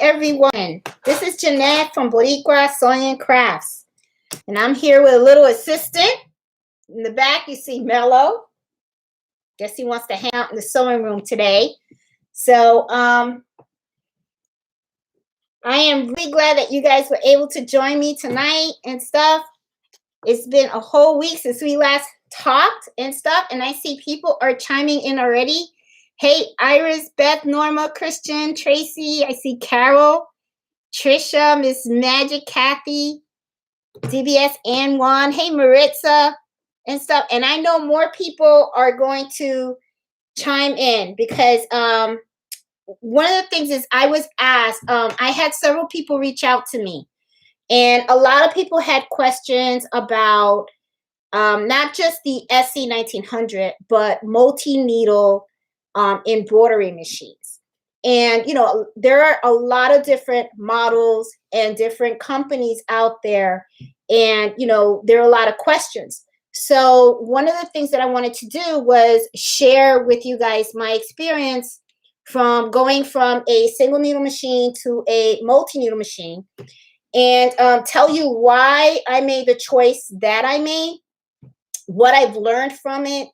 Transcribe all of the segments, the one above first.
everyone. This is Jeanette from Boricua Sewing and Crafts. And I'm here with a little assistant. In the back, you see Mello. Guess he wants to hang out in the sewing room today. So I am really glad that you guys were able to join me tonight and stuff. It's been a whole week since we last talked and stuff. And I see people are chiming in already. Hey, Iris, Beth, Norma, Christian, Tracy. I see Carol, Trisha, Miss Magic, Kathy, DBS, and Juan. Hey, Maritza and stuff. And I know more people are going to chime in because one of the things is I was asked, I had several people reach out to me. And a lot of people had questions about not just the SC 1900, but multi-needle embroidery machines. And, you know, there are a lot of different models and different companies out there. And, you know, there are a lot of questions. So one of the things that I wanted to do was share with you guys my experience from going from a single needle machine to a multi-needle machine and tell you why I made the choice that I made, what I've learned from it.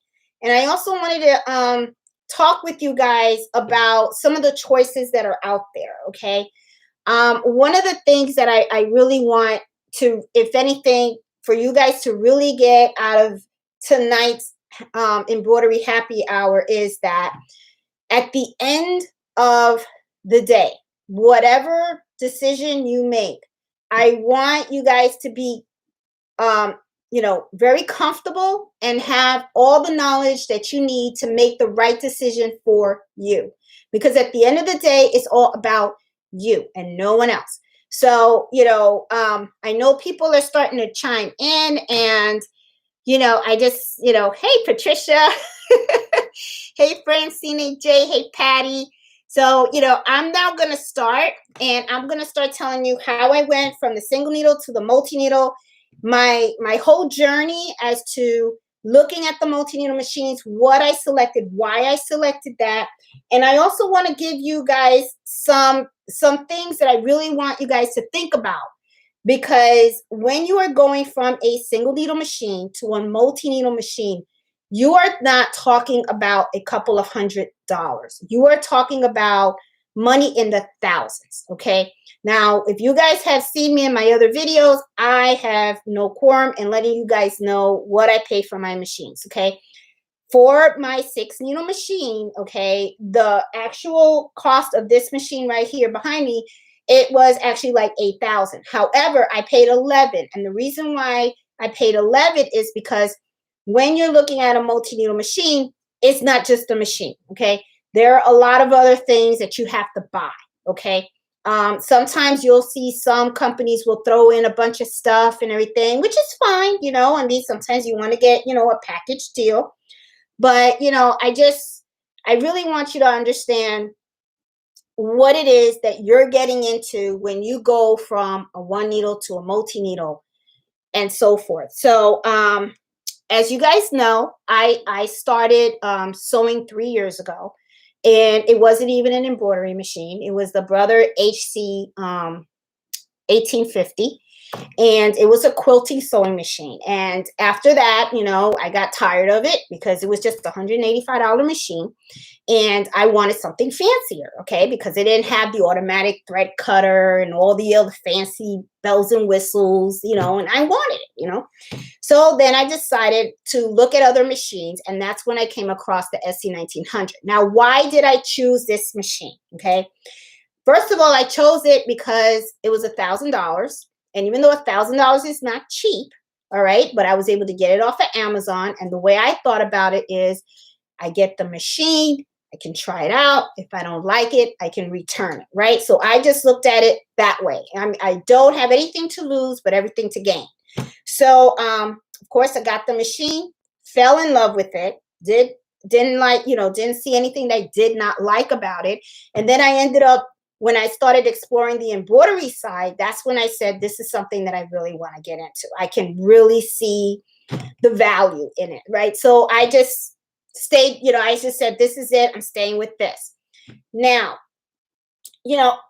And I also wanted to talk with you guys about some of the choices that are out there, okay? One of the things that I really want to, if anything, for you guys to really get out of tonight's Embroidery Happy Hour is that at the end of the day, whatever decision you make, I want you guys to be you know, very comfortable and have all the knowledge that you need to make the right decision for you. Because at the end of the day, it's all about you and no one else. So, you know, I know people are starting to chime in and, you know, I just, you know, hey, Patricia, hey, Francine J, hey, Patty. So, you know, I'm now going to start and I'm going to start telling you how I went from the single needle to the multi-needle. My whole journey as to looking at the multi-needle machines, what I selected, why I selected that. And I also want to give you guys some things that I really want you guys to think about. Because when you are going from a single needle machine to a multi-needle machine, you are not talking about a couple of $100s. You are talking about money in the thousands, okay? Now, if you guys have seen me in my other videos, I have no qualm in letting you guys know what I pay for my machines, okay? For my 6-needle machine, okay, the actual cost of this machine right here behind me, it was actually like $8,000. However, I paid $11,000, and the reason why I paid $11,000 is because when you're looking at a multi-needle machine, it's not just a machine, okay? There are a lot of other things that you have to buy, okay? Sometimes you'll see some companies will throw in a bunch of stuff and everything, which is fine, you know. I mean, sometimes you want to get, you know, a package deal. But, you know, I really want you to understand what it is that you're getting into when you go from a 1-needle to a multi-needle and so forth. So, as you guys know, I started sewing 3 years ago. And it wasn't even an embroidery machine. It was the Brother HC 1850. And it was a quilting sewing machine. And after that, you know, I got tired of it because it was just a $185 machine. And I wanted something fancier, okay, because it didn't have the automatic thread cutter and all the other fancy bells and whistles, you know, and I wanted it, you know. So then I decided to look at other machines, and that's when I came across the SC 1900. Now, why did I choose this machine, okay? First of all, I chose it because it was $1,000, and even though $1,000 is not cheap, all right, but I was able to get it off of Amazon, and the way I thought about it is I get the machine, I can try it out. If I don't like it, I can return it, right? So I just looked at it that way. I don't have anything to lose, but everything to gain. So, of course, I got the machine, fell in love with it, didn't like, you know, didn't see anything that I did not like about it. And then I ended up, when I started exploring the embroidery side, that's when I said, this is something that I really want to get into. I can really see the value in it, right? So I just stayed, you know, I just said, this is it. I'm staying with this. Now,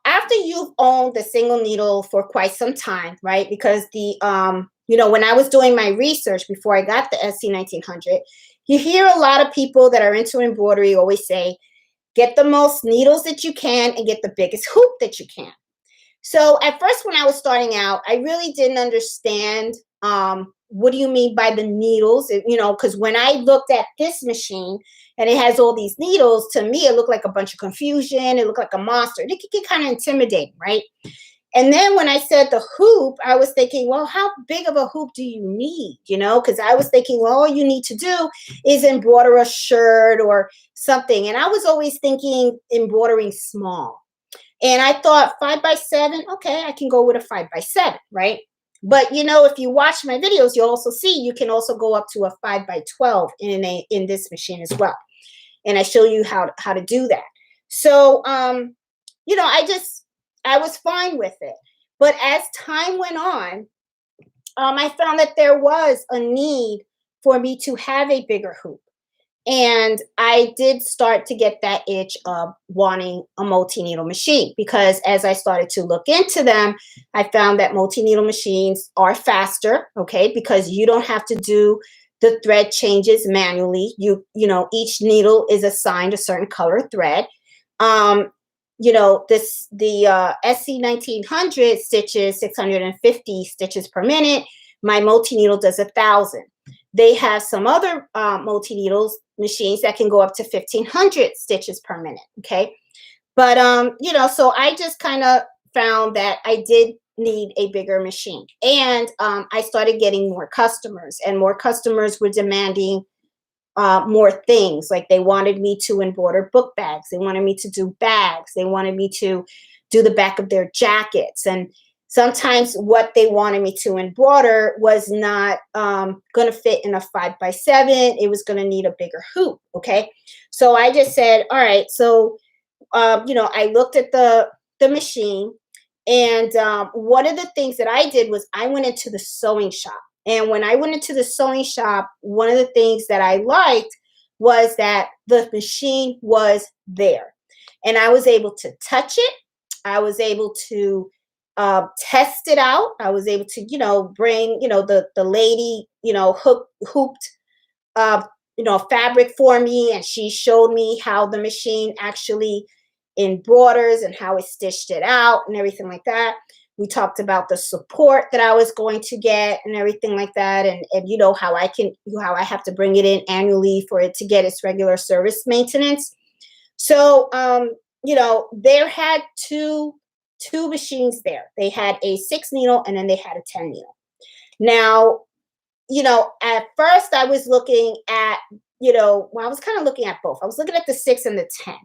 after you've owned the single needle for quite some time, right? Because when I was doing my research before I got the SC1900, you hear a lot of people that are into embroidery always say, get the most needles that you can and get the biggest hoop that you can. So at first, when I was starting out, I really didn't understand what do you mean by the needles? Because when I looked at this machine and it has all these needles, to me, it looked like a bunch of confusion. It looked like a monster. It could get kind of intimidating, right? And then when I said the hoop, I was thinking, well, how big of a hoop do you need? Because I was thinking, well, all you need to do is embroider a shirt or something. And I was always thinking embroidering small. And I thought 5x7, okay, I can go with a 5x7, right? But if you watch my videos, you'll also see you can also go up to a 5x12 in this machine as well. And I show you how to do that. So I was fine with it. But as time went on, I found that there was a need for me to have a bigger hoop. And I did start to get that itch of wanting a multi-needle machine, because as I started to look into them, I found that multi-needle machines are faster, okay, because you don't have to do the thread changes manually. Each needle is assigned a certain color thread. The SC1900 stitches 650 stitches per minute. My multi-needle does 1,000. They have some other multi-needles machines that can go up to 1,500 stitches per minute. Okay. But, so I just kind of found that I did need a bigger machine. And I started getting more customers, and more customers were demanding more things. Like they wanted me to embroider book bags. They wanted me to do bags. They wanted me to do the back of their jackets. And sometimes what they wanted me to embroider was not going to fit in a 5x7. It was going to need a bigger hoop. Okay. So I just said, all right. So, I looked at the machine, and one of the things that I did was I went into the sewing shop. And when I went into the sewing shop, one of the things that I liked was that the machine was there, and I was able to touch it. I was able to test it out. I was able to, bring, the lady, hooped, fabric for me, and she showed me how the machine actually embroiders and how it stitched it out and everything like that. We talked about the support that I was going to get and everything like that, and how I have to bring it in annually for it to get its regular service maintenance. So there had two machines there. They had a 6 needle, and then they had a 10 needle. Now, at first I was looking at, I was kind of looking at both. I was looking at the 6 and the 10.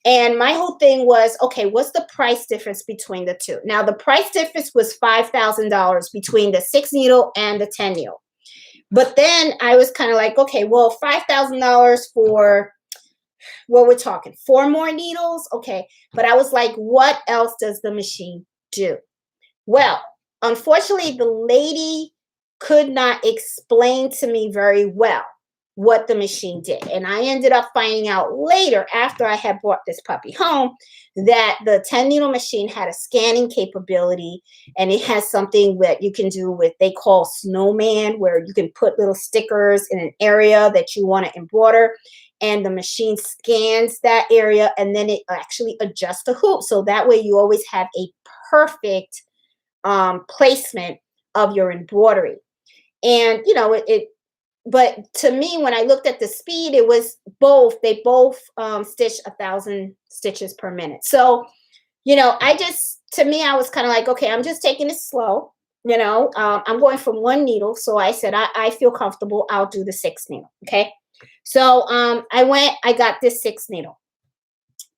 And my whole thing was, okay, what's the price difference between the two? Now, the price difference was $5,000 between the 6 needle and the 10 needle. But then I was kind of like, okay, well, $5,000 for, what we're talking, 4 more needles? Okay. But I was like, what else does the machine do? Well, unfortunately, the lady could not explain to me very well what the machine did. And I ended up finding out later, after I had brought this puppy home, that the 10 needle machine had a scanning capability, and it has something that you can do with, they call snowman, where you can put little stickers in an area that you want to embroider, and the machine scans that area, and then it actually adjusts the hoop. So that way you always have a perfect placement of your embroidery. And, but to me, when I looked at the speed, it was both, they both stitched 1,000 stitches per minute. So, to me, I was kind of like, okay, I'm just taking it slow. I'm going from 1 needle. So I said, I feel comfortable. I'll do the 6 needle. Okay. So I got this 6 needle.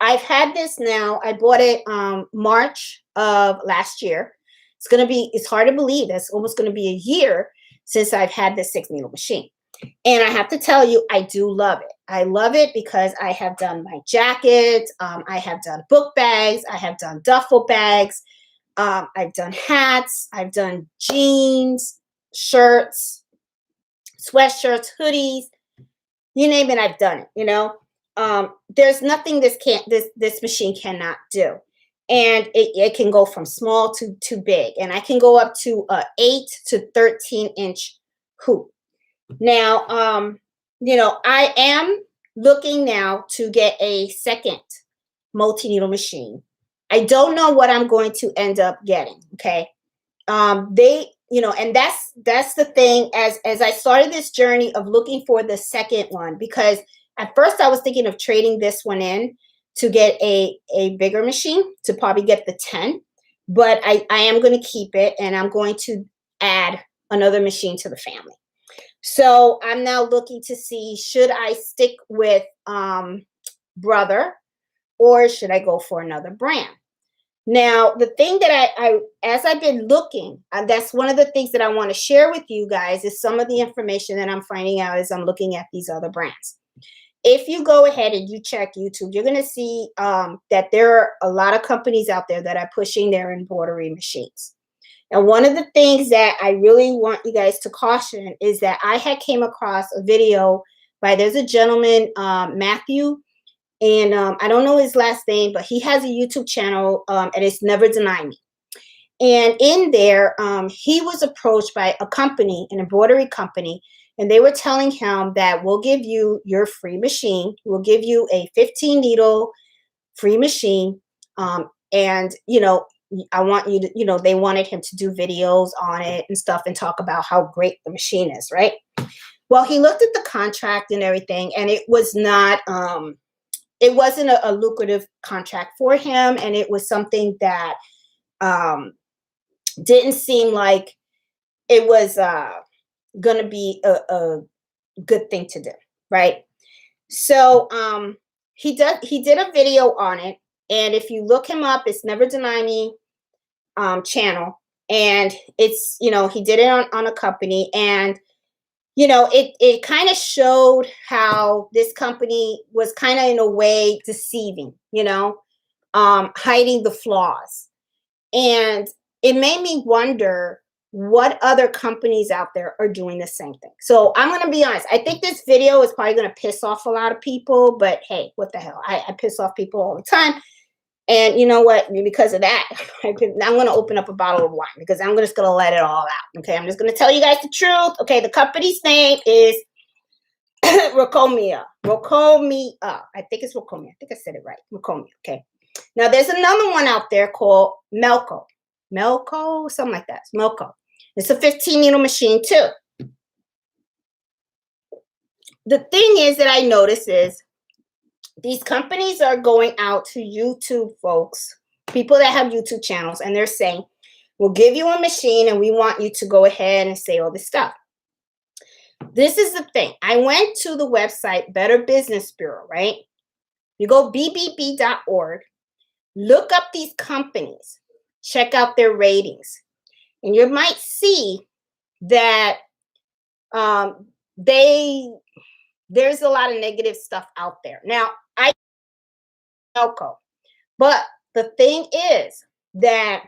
I've had this now. I bought it March of last year. It's hard to believe. That's almost going to be a year since I've had this 6 needle machine. And I have to tell you, I do love it. I love it because I have done my jackets. I have done book bags. I have done duffel bags. I've done hats. I've done jeans, shirts, sweatshirts, hoodies, you name it. I've done it. There's nothing this machine cannot do. and it can go from small to big, and I can go up to a 8 to 13-inch hoop. Now, I am looking now to get a second multi-needle machine. I don't know what I'm going to end up getting. Okay. And that's the thing, as I started this journey of looking for the second one, because at first I was thinking of trading this one in to get a bigger machine, to probably get the 10, but I am going to keep it, and I'm going to add another machine to the family. So I'm now looking to see, should I stick with Brother, or should I go for another brand? Now, the thing that as I've been looking, that's one of the things that I want to share with you guys, is some of the information that I'm finding out as I'm looking at these other brands. If you go ahead and you check YouTube, you're going to see that there are a lot of companies out there that are pushing their embroidery machines. And one of the things that I really want you guys to caution is that I had came across a video there's a gentleman, Matthew, and I don't know his last name, but he has a YouTube channel, and it's Never Deny Me. And in there, he was approached by a company, an embroidery company, and they were telling him that we'll give you your free machine. We'll give you a 15 needle free machine. And, I want you to, they wanted him to do videos on it and stuff and talk about how great the machine is, right? Well, he looked at the contract and everything, and it was not, it wasn't a lucrative contract for him. And it was something that didn't seem like it was going to be a good thing to do, right? So he did a video on it. And if you look him up, it's Never Deny Me channel. And it's, he did it on a company. And, it kind of showed how this company was kind of in a way deceiving, hiding the flaws. And it made me wonder what other companies out there are doing the same thing. So I'm going to be honest. I think this video is probably going to piss off a lot of people, but hey, what the hell? I piss off people all the time. And you know what? Because of that, I'm going to open up a bottle of wine, because I'm just going to let it all out. Okay. I'm just going to tell you guys the truth. Okay. The company's name is Rocomia. Rocomia. I think it's Rocomia. I think I said it right. Rocomia. Okay. Now there's another one out there called Melco. Melco, something like that. It's Melco. It's a 15 needle machine too. The thing is that I notice is these companies are going out to YouTube folks, people that have YouTube channels, and they're saying, we'll give you a machine and we want you to go ahead and say all this stuff. This is the thing. I went to the website Better Business Bureau, right? You go bbb.org, look up these companies, check out their ratings, and you might see that there's a lot of negative stuff out there. Now, I Melco, but the thing is that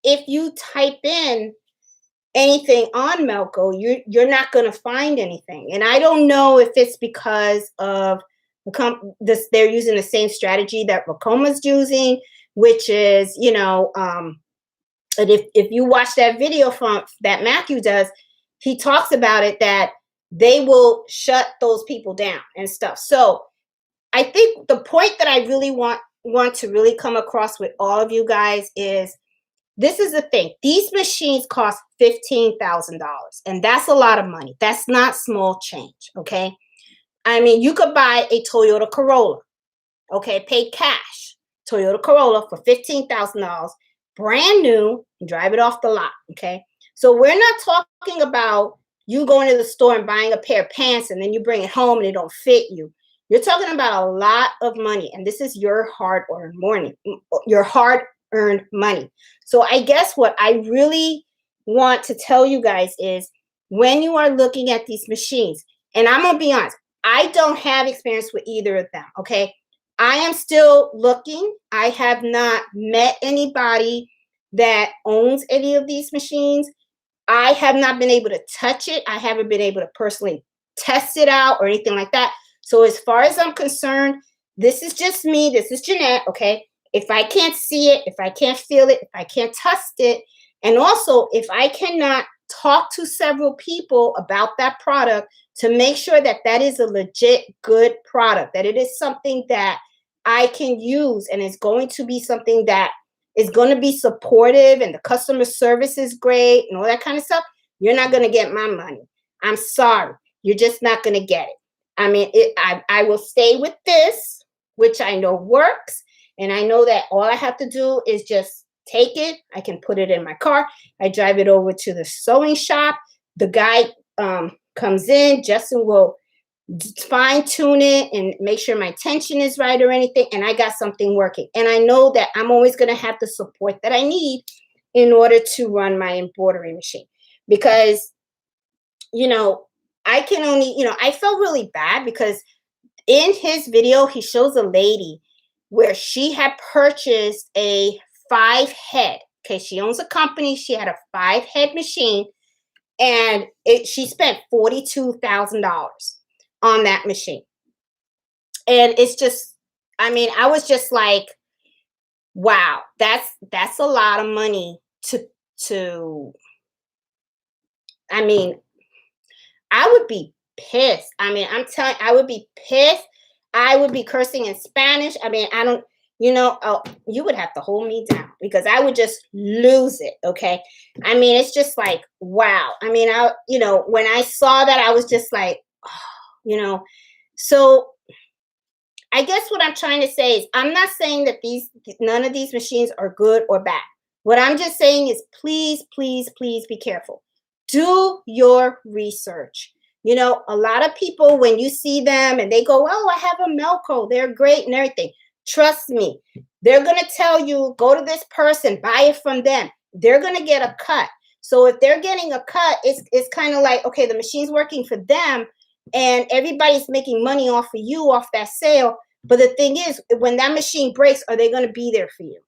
if you type in anything on Melco, you're not going to find anything. And I don't know if it's because of they're using the same strategy that Racoma's using, which is, and if you watch that video from that Matthew does, he talks about it, that they will shut those people down and stuff. So I think the point that I really want to really come across with all of you guys is, this is the thing. These machines cost $15,000, and that's a lot of money. That's not small change, okay? I mean, you could buy a Toyota Corolla, okay? Pay cash, Toyota Corolla for $15,000, brand new, and drive it off the lot, okay? So we're not talking about you going to the store and buying a pair of pants and then you bring it home and it don't fit you. You're talking about a lot of money, and this is your hard-earned money. So I guess what I really want to tell you guys is, when you are looking at these machines, and I'm going to be honest, I don't have experience with either of them, okay? I am still looking. I have not met anybody that owns any of these machines. I have not been able to touch it. I haven't been able to personally test it out or anything like that. So as far as I'm concerned, this is just me. This is Jeanette, okay? If I can't see it, if I can't feel it, if I can't test it, and also if I cannot talk to several people about that product to make sure that that is a legit good product, that it is something that I can use and it's going to be something that is going to be supportive and the customer service is great and all that kind of stuff, you're not going to get my money. I'm sorry. You're just not going to get it. I mean, I will stay with this, which I know works. And I know that all I have to do is just take it. I can put it in my car. I drive it over to the sewing shop. The guy comes in. Justin will fine tune it and make sure my tension is right or anything. And I got something working. And I know that I'm always going to have the support that I need in order to run my embroidery machine. Because, I can only, I felt really bad because in his video, he shows a lady where she had purchased a 5-head. Okay, she owns a company. She had a 5-head machine, and she spent $42,000 on that machine. And it's just, I was just like, wow, that's a lot of money to. I would be pissed. I'm telling you, I would be pissed. I would be cursing in Spanish. I don't, you would have to hold me down because I would just lose it. Okay. It's just like, wow. When I saw that, I was just like, oh, so I guess what I'm trying to say is I'm not saying that none of these machines are good or bad. What I'm just saying is please, please, please be careful. Do your research. A lot of people, when you see them and they go, oh, I have a Melco, they're great and everything. Trust me, they're going to tell you, go to this person, buy it from them. They're going to get a cut. So if they're getting a cut, it's kind of like, okay, the machine's working for them and everybody's making money off of you, off that sale. But the thing is, when that machine breaks, are they going to be there for you?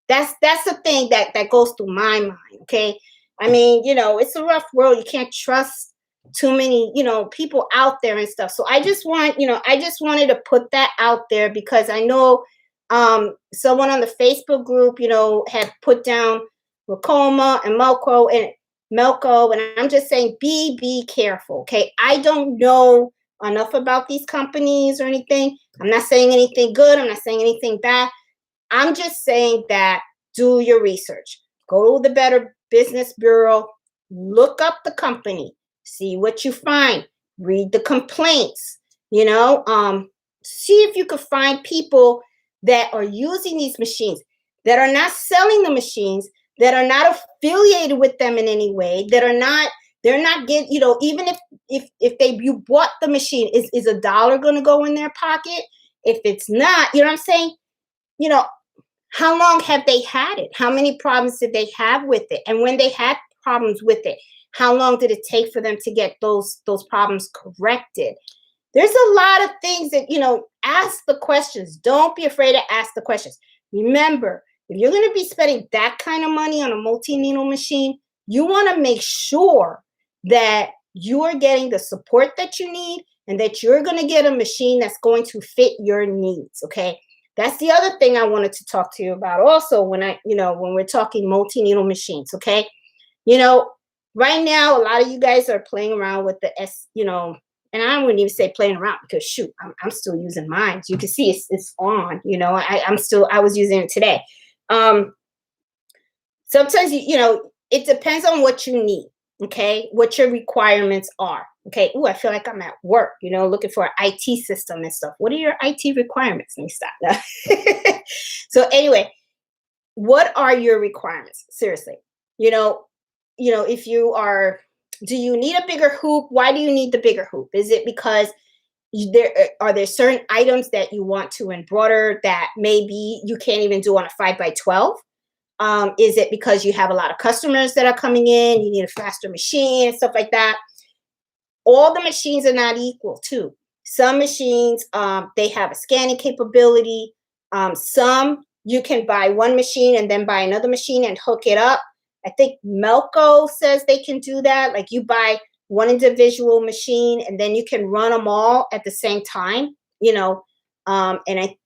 That's the thing that goes through my mind, okay? It's a rough world. You can't trust too many, people out there and stuff. So I just wanted to put that out there because I know someone on the Facebook group, had put down Racoma and Melco, and I'm just saying be careful, okay? I don't know enough about these companies or anything. I'm not saying anything good. I'm not saying anything bad. I'm just saying that do your research. Go to the Better Business Bureau, look up the company, see what you find, read the complaints, see if you could find people that are using these machines, that are not selling the machines, that are not affiliated with them in any way, they're not getting, even if you bought the machine, is $1 going to go in their pocket? If it's not, you know what I'm saying? How long have they had it? How many problems did they have with it? And when they had problems with it, how long did it take for them to get those problems corrected? There's a lot of things that, ask the questions. Don't be afraid to ask the questions. Remember, if you're going to be spending that kind of money on a multi-needle machine, you want to make sure that you are getting the support that you need and that you're going to get a machine that's going to fit your needs, okay? That's the other thing I wanted to talk to you about also when we're talking multi-needle machines, okay? Right now, a lot of you guys are playing around with the and I wouldn't even say playing around because shoot, I'm still using mine. You can see it's on, I was using it today. Sometimes, it depends on what you need, okay? What your requirements are, okay? Ooh, I feel like I'm at work, looking for an IT system and stuff. What are your IT requirements? Let me stop. So anyway, what are your requirements? Seriously, if you are, do you need a bigger hoop? Why do you need the bigger hoop? Is it because are there certain items that you want to embroider that maybe you can't even do on a 5x12? Is it because you have a lot of customers that are coming in, you need a faster machine and stuff like that? All the machines are not equal too. Some machines, they have a scanning capability. Some you can buy one machine and then buy another machine and hook it up. I think Melco says they can do that. Like you buy one individual machine and then you can run them all at the same time, and I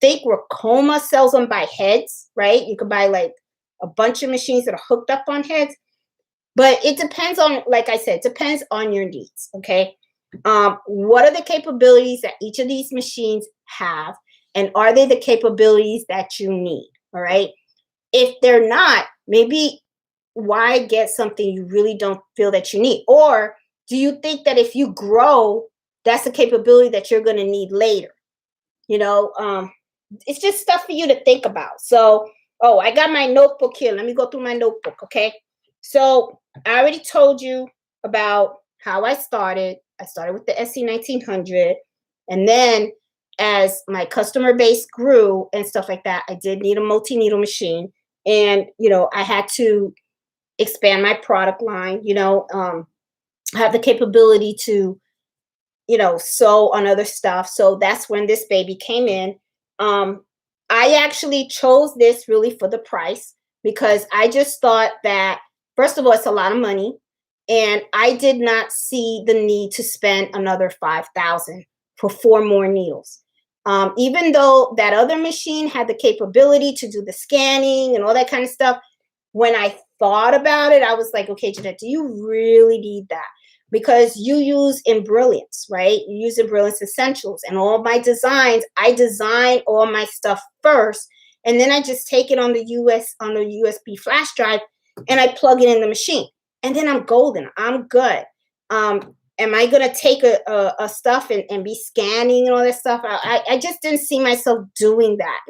think Racoma sells them by heads, right? You could buy like a bunch of machines that are hooked up on heads. But it depends on, like I said, depends on your needs, okay? What are the capabilities that each of these machines have? And are they the capabilities that you need, all right? If they're not, maybe why get something you really don't feel that you need? Or do you think that if you grow, that's a capability that you're going to need later? You know, it's just stuff for you to think about. So, oh, I got my notebook here. Let me go through my notebook, okay? So I already told you about how I started. I started with the SC 1900, and then as my customer base grew and stuff like that, I did need a multi-needle machine, and I had to expand my product line. Have the capability to sew on other stuff. So that's when this baby came in. I actually chose this really for the price because I just thought that, first of all, it's a lot of money. And I did not see the need to spend another $5,000 for 4 more needles. Even though that other machine had the capability to do the scanning and all that kind of stuff, when I thought about it, I was like, okay, Jeanette, do you really need that? Because you use Embrilliance, right? You use Embrilliance Essentials, and all my designs, I design all my stuff first, and then I just take it on the USB flash drive, and I plug it in the machine, and then I'm golden. I'm good. Am I gonna take a stuff and be scanning and all that stuff? I just didn't see myself doing that,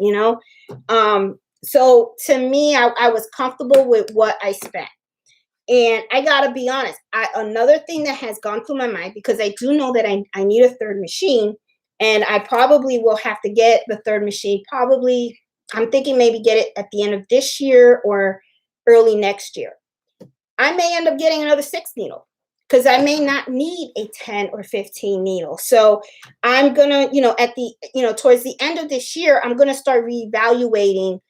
So to me, I was comfortable with what I spent. And I gotta be honest, another thing that has gone through my mind, because I do know that I need a third machine, and I probably will have to get the third machine. Probably, I'm thinking maybe get it at the end of this year or early next year. I may end up getting another 6 needle because I may not need a 10 or 15 needle. So I'm gonna, at the, towards the end of this year, I'm gonna start reevaluating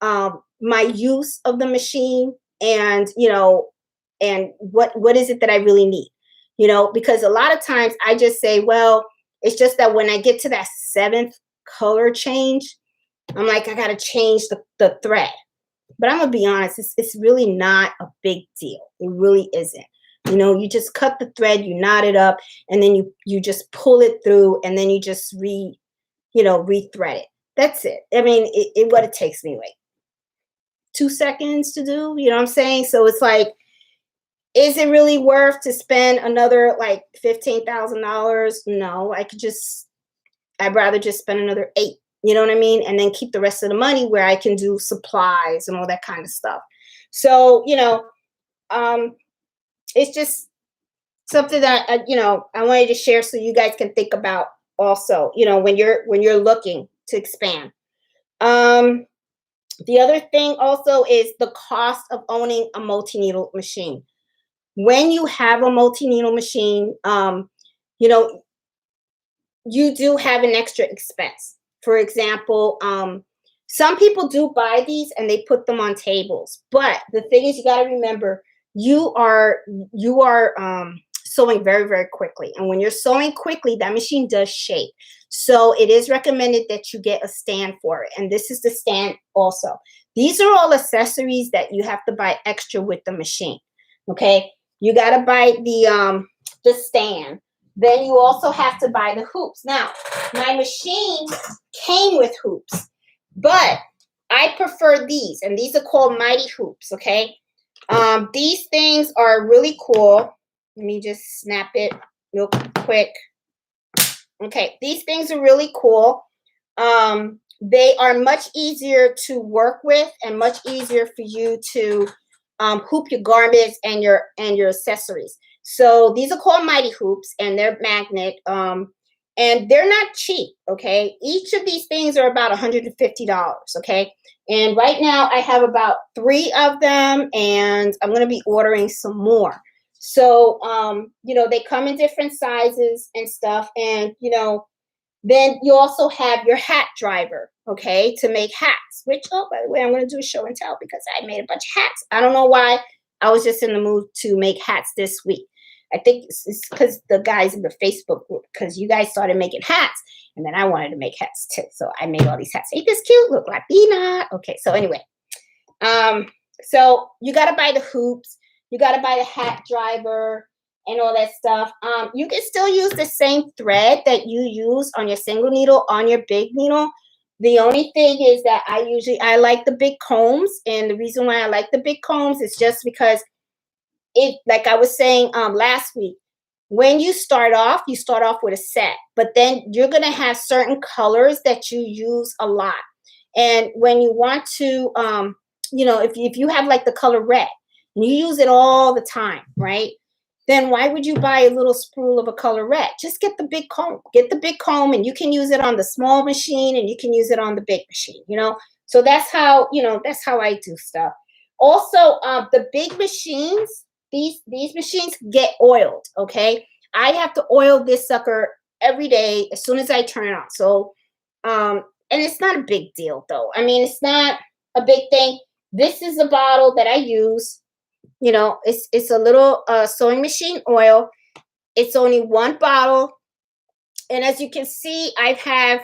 my use of the machine, and and what is it that I really need, because a lot of times I just say, well, it's just that when I get to that 7th color change, I'm like, I got to change the thread. But I'm gonna be honest, it's really not a big deal. It really isn't. You just cut the thread, you knot it up, and then you just pull it through, and then you just rethread it. That's it. I mean, what it takes me like 2 seconds to do, you know what I'm saying? So it's like, is it really worth to spend another like $15,000? No, I'd rather just spend another 8, you know what I mean? And then keep the rest of the money where I can do supplies and all that kind of stuff. So, it's just something that, I wanted to share so you guys can think about also, when you're looking to expand. The other thing also is the cost of owning a multi-needle machine. When you have a multi-needle machine, you do have an extra expense. For example, some people do buy these and they put them on tables. But the thing is, you got to remember, you are sewing very, very quickly. And when you're sewing quickly, that machine does shake. So it is recommended that you get a stand for it. And this is the stand also. These are all accessories that you have to buy extra with the machine. Okay. You got to buy the stand. Then you also have to buy the hoops. Now, my machine came with hoops, but I prefer these, and these are called Mighty Hoops, okay? These things are really cool. Let me just snap it real quick. Okay, these things are really cool. They are much easier to work with and much easier for you to hoop your garments and your accessories. So these are called Mighty Hoops, and they're magnet. And they're not cheap, okay? Each of these things are about $150, okay? And right now I have about 3 of them, and I'm going to be ordering some more. So, they come in different sizes and stuff. And, then you also have your hat driver, okay, to make hats, which, oh, by the way, I'm going to do a show and tell because I made a bunch of hats. I don't know why. I was just in the mood to make hats this week. I think it's because the guys in the Facebook group, because you guys started making hats. And then I wanted to make hats too. So I made all these hats. Ain't this cute? Look, Latina. Okay, so anyway. So you got to buy the hoops. You got to buy the hat driver and all that stuff. You can still use the same thread that you use on your single needle on your big needle. The only thing is that I like the big combs. And the reason why I like the big combs is just because like I was saying last week, when you start off with a set, but then you're going to have certain colors that you use a lot. And when you want to, if you have like the color red and you use it all the time, right? Then why would you buy a little spool of a color red? Just get the big comb. Get the big comb, and you can use it on the small machine and you can use it on the big machine, So that's how I do stuff. Also, the big machines, these machines get oiled, okay? I have to oil this sucker every day as soon as I turn it on. So, and it's not a big deal though. I mean, it's not a big thing. This is a bottle that I use. It's a little sewing machine oil. It's only one bottle. And as you can see, I've had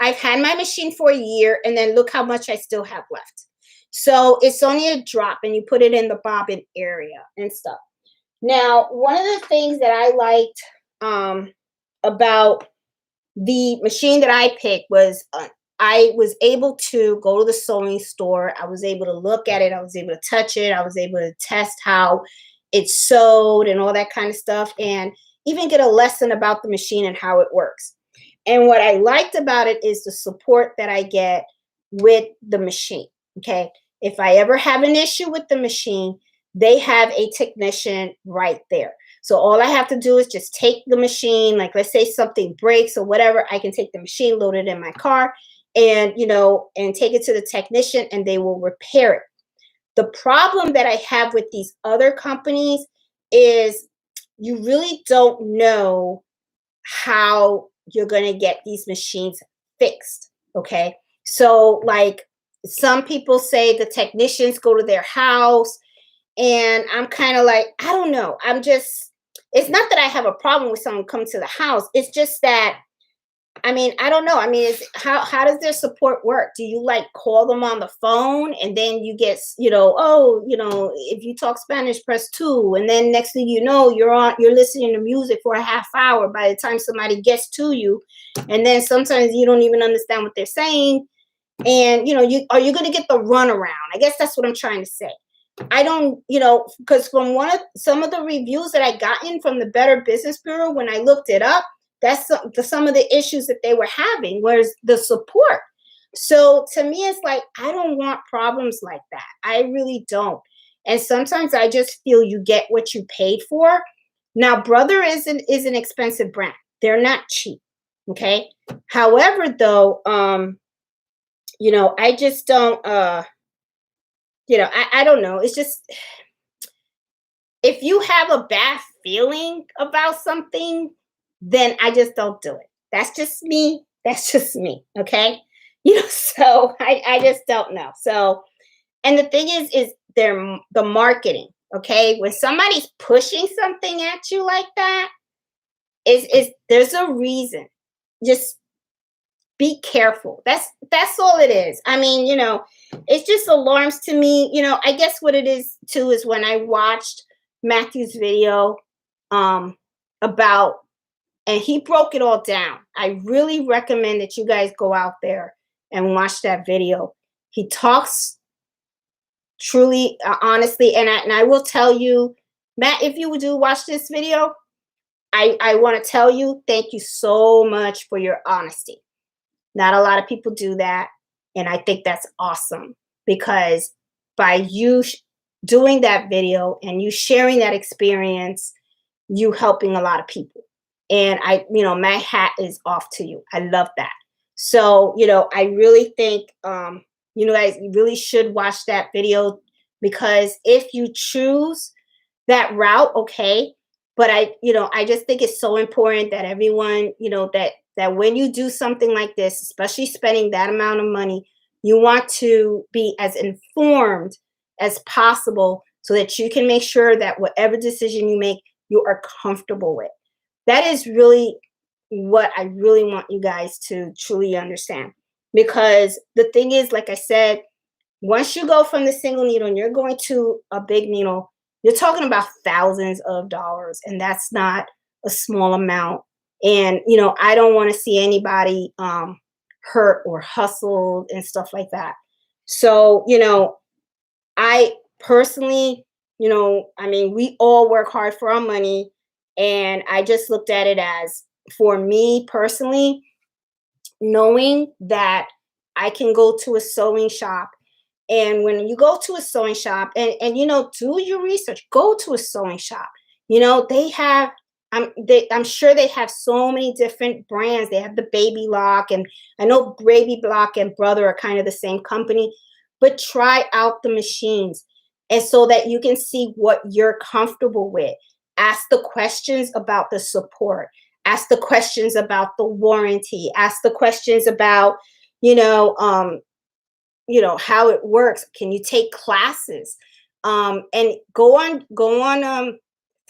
my machine for a year, and then look how much I still have left. So it's only a drop, and you put it in the bobbin area and stuff. Now, one of the things that I liked about the machine that I picked was I was able to go to the sewing store. I was able to look at it. I was able to touch it. I was able to test how it's sewed and all that kind of stuff, and even get a lesson about the machine and how it works. And what I liked about it is the support that I get with the machine. Okay. If I ever have an issue with the machine, they have a technician right there. So all I have to do is just take the machine, like let's say something breaks or whatever, I can take the machine, load it in my car, and and take it to the technician, and they will repair it. The problem that I have with these other companies is you really don't know how you're going to get these machines fixed. Okay. So like some people say the technicians go to their house, and I'm kind of like, I don't know. It's not that I have a problem with someone coming to the house. It's just that, I mean, I don't know. I mean, how does their support work? Do you like call them on the phone, and then you get, if you talk Spanish, press 2. And then next thing you know, you're listening to music for a half hour by the time somebody gets to you. And then sometimes you don't even understand what they're saying. And, are you going to get the runaround? I guess that's what I'm trying to say. I don't, because from some of the reviews that I gotten from the Better Business Bureau, when I looked it up, that's some of the issues that they were having, was the support. So to me, it's like, I don't want problems like that. I really don't. And sometimes I just feel you get what you paid for. Now, Brother is an expensive brand. They're not cheap. Okay. However, though, I just don't, I don't know. It's just, if you have a bad feeling about something, then I just don't do it. That's just me. That's just me. Okay. So I just don't know. So, and the thing is the marketing. Okay. When somebody's pushing something at you like that, there's a reason. Just be careful. That's all it is. I mean, it just alarms to me. I guess what it is too is when I watched Matthew's video about, and he broke it all down. I really recommend that you guys go out there and watch that video. He talks truly, honestly, and I will tell you, Matt, if you do watch this video, I want to tell you, thank you so much for your honesty. Not a lot of people do that, and I think that's awesome, because by you doing that video and you sharing that experience, you helping a lot of people. And my hat is off to you. I love that. So, I really think, guys, you really should watch that video, because if you choose that route, okay. But I just think it's so important that everyone, that when you do something like this, especially spending that amount of money, you want to be as informed as possible so that you can make sure that whatever decision you make, you are comfortable with. That is really what I really want you guys to truly understand. Because the thing is, like I said, once you go from the single needle and you're going to a big needle, you're talking about thousands of dollars, and that's not a small amount. And I don't want to see anybody hurt or hustled and stuff like that. So, I personally, I mean, we all work hard for our money. And I just looked at it as, for me personally, knowing that I can go to a sewing shop. And when you go to a sewing shop and do your research, go to a sewing shop. They have, I'm sure they have so many different brands. They have the Baby Lock, and I know Baby Lock and Brother are kind of the same company, but try out the machines, and so that you can see what you're comfortable with. Ask the questions about the support. Ask the questions about the warranty. Ask the questions about, you know, um, how it works. Can you take classes? And go on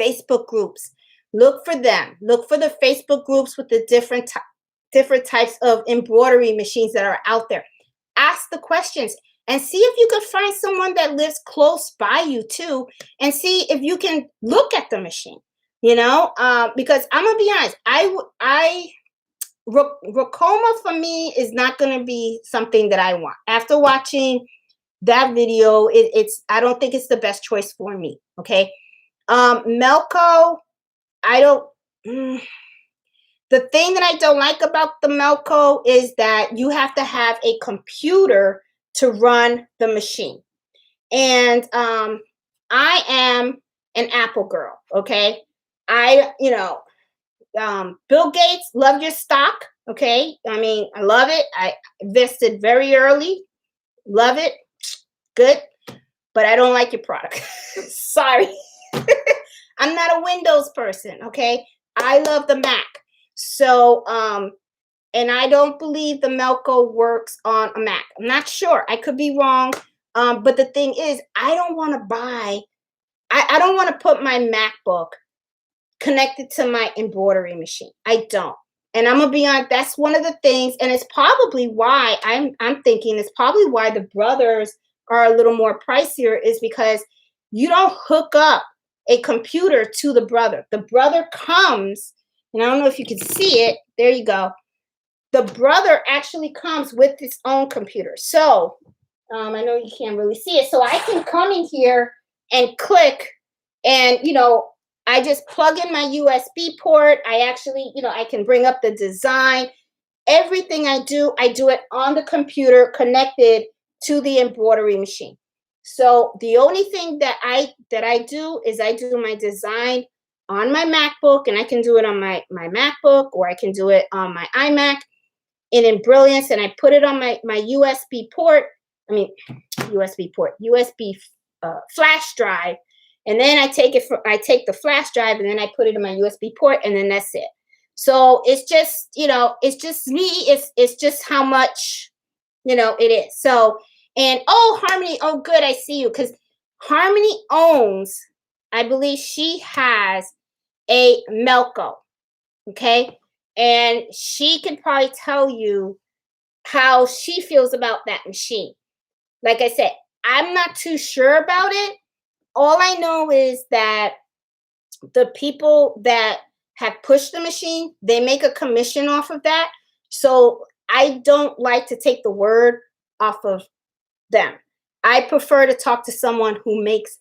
Facebook groups. Look for them. Look for the Facebook groups with the different types of embroidery machines that are out there. Ask the questions and see if you can find someone that lives close by you too, and see if you can look at the machine. Because I'm gonna be honest, Racoma for me is not going to be something that I want. After watching that video, I don't think it's the best choice for me. Okay. Melco, I don't. mm, the thing that I don't like about the Melco is that you have to have a computer to run the machine. And I am an Apple girl. Okay. I, you know, Bill Gates, love your stock. Okay. I mean, I love it. I invested very early. Love it. Good. But I don't like your product. Sorry. I'm not a Windows person. Okay. I love the Mac. So, and I don't believe the Melco works on a Mac. I'm not sure. I could be wrong. But the thing is, I don't want to I don't want to put my MacBook connected to my embroidery machine. I don't. And I'm gonna be honest, that's one of the things, and it's probably why I'm thinking it's probably why the brothers are a little more pricier, is because you don't hook up a computer to the brother. The brother comes, and I don't know if you can see it. There you go. The brother actually comes with his own computer. So I know you can't really see it. So I can come in here and click, and I just plug in my USB port. I actually, I can bring up the design. Everything I do it on the computer connected to the embroidery machine. So the only thing that I do is I do my design on my MacBook, and I can do it on my MacBook, or I can do it on my iMac in Brilliance, and I put it on my USB port. I mean, USB port, USB flash drive. And then I take the flash drive, and then I put it in my USB port, and then that's it. So it's just, it's just me. It's just how much, it is. So, and Harmony, good, I see you. Because Harmony owns, I believe she has a Melco. Okay. And she can probably tell you how she feels about that machine. Like I said, I'm not too sure about it. All I know is that the people that have pushed the machine, they make a commission off of that. So I don't like to take the word off of them. I prefer to talk to someone who makes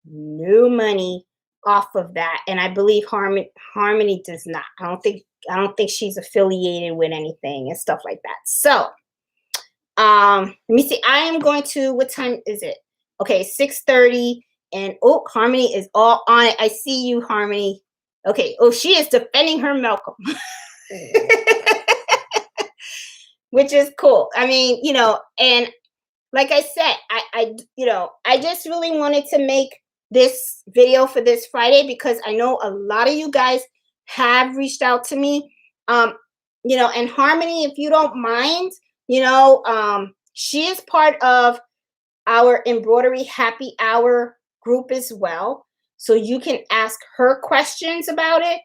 no money off of that. And I believe Harmony does not. I don't think she's affiliated with anything and stuff like that. So let me see. I am going to, what time is it? Okay, 6:30. And Harmony is all on it. I see you, Harmony. Okay. She is defending her Malcolm, which is cool. I mean, and like I said, I just really wanted to make this video for this Friday because I know a lot of you guys have reached out to me. And Harmony, if you don't mind, she is part of our Embroidery Happy Hour group as well. So you can ask her questions about it.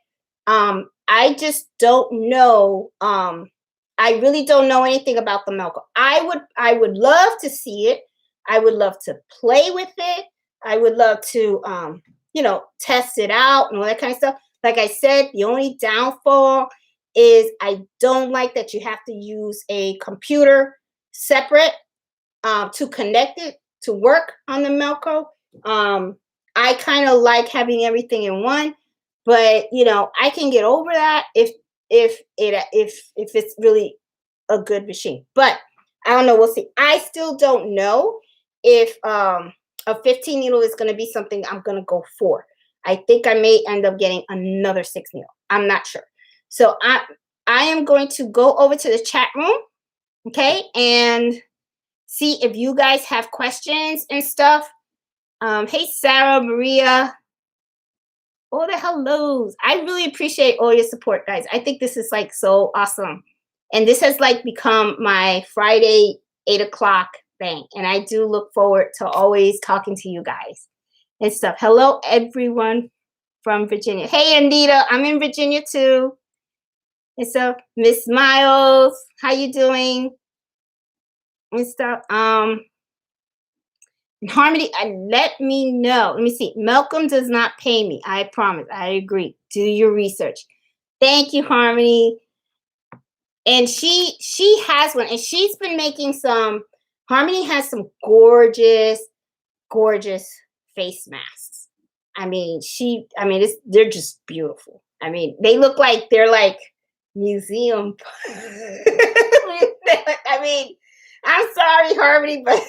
I just don't know. I really don't know anything about the Melco. I would love to see it. I would love to play with it. I would love to test it out and all that kind of stuff. Like I said, the only downfall is I don't like that you have to use a computer separate to connect it to work on the Melco. I kind of like having everything in one, but I can get over that if it's really a good machine. But I don't know. We'll see. I still don't know if a 15 needle is going to be something I'm going to go for. I think I may end up getting another 6 needle. I'm not sure. So I am going to go over to the chat room, okay, and see if you guys have questions and stuff. Hey, Sarah, Maria, all the hellos. I really appreciate all your support, guys. I think this is like so awesome. And this has like become my Friday 8 o'clock thing. And I do look forward to always talking to you guys and stuff. Hello, everyone from Virginia. Hey, Anita, I'm in Virginia too. And so, Miss Miles, how you doing? And stuff. Harmony, let me know. Let me see. Malcolm does not pay me. I promise. I agree. Do your research. Thank you, Harmony. And she has one, and she's been making some. Harmony has some gorgeous face masks. I mean, they're just beautiful. I mean, they look like they're like museum. I mean, I'm sorry, Harmony, but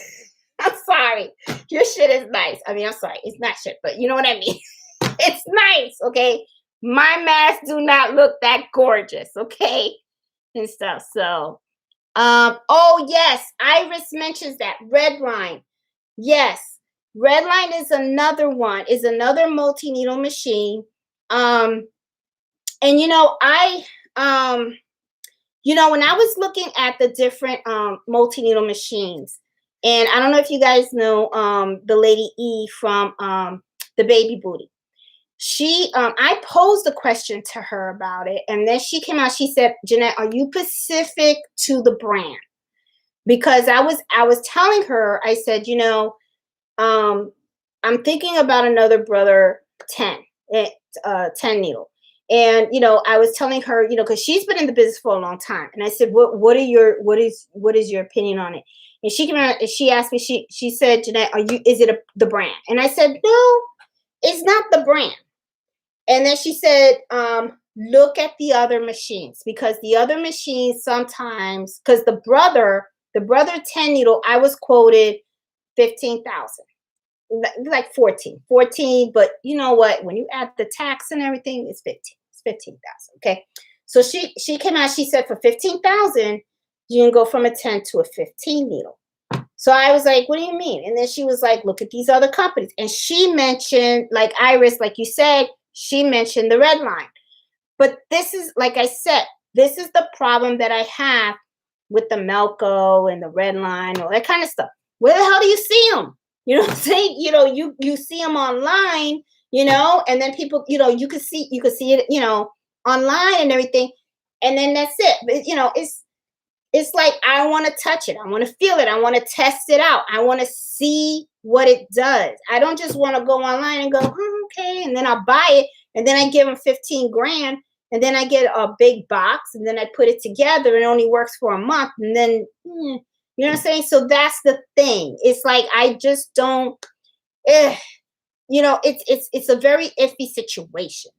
I'm sorry. Your shit is nice. I mean, I'm sorry. It's not shit, but you know what I mean? It's nice, okay? My masks do not look that gorgeous, okay? And stuff. So, oh, yes. Iris mentions that. Redline. Yes. Redline is another one. Is another multi-needle machine. And, when I was looking at the different multi-needle machines, and I don't know if you guys know the lady E from the Baby Booty. I posed a question to her about it, and then she came out. She said, "Jeanette, are you specific to the brand?" Because I was telling her, I said, I'm thinking about another brother 10 needle. And I was telling her, because she's been in the business for a long time, and I said, what is your opinion on it? And she came out and she asked me, she said, Jeanette, is it the brand? And I said, no, it's not the brand. And then she said, look at the other machines, because the other machines sometimes, because the brother 10 needle, I was quoted 15,000. Like 14, but you know what? When you add the tax and everything, it's 15. It's 15,000. Okay. So she came out. She said for 15,000, you can go from a 10 to a 15 needle. So I was like, what do you mean? And then she was like, look at these other companies. And she mentioned, like Iris, like you said, she mentioned the Redline. But this is, like I said, this is the problem that I have with the Melco and the Redline, all that kind of stuff. Where the hell do you see them? You know what I'm saying? You see them online, and then people, you could see it, online and everything. And then that's it. But, it's like, I want to touch it. I want to feel it. I want to test it out. I want to see what it does. I don't just want to go online and go, okay. And then I'll buy it. And then I give them 15 grand. And then I get a big box. And then I put it together and it only works for a month. And then, you know what I'm saying? So that's the thing. It's like, I just don't, it's a very iffy situation,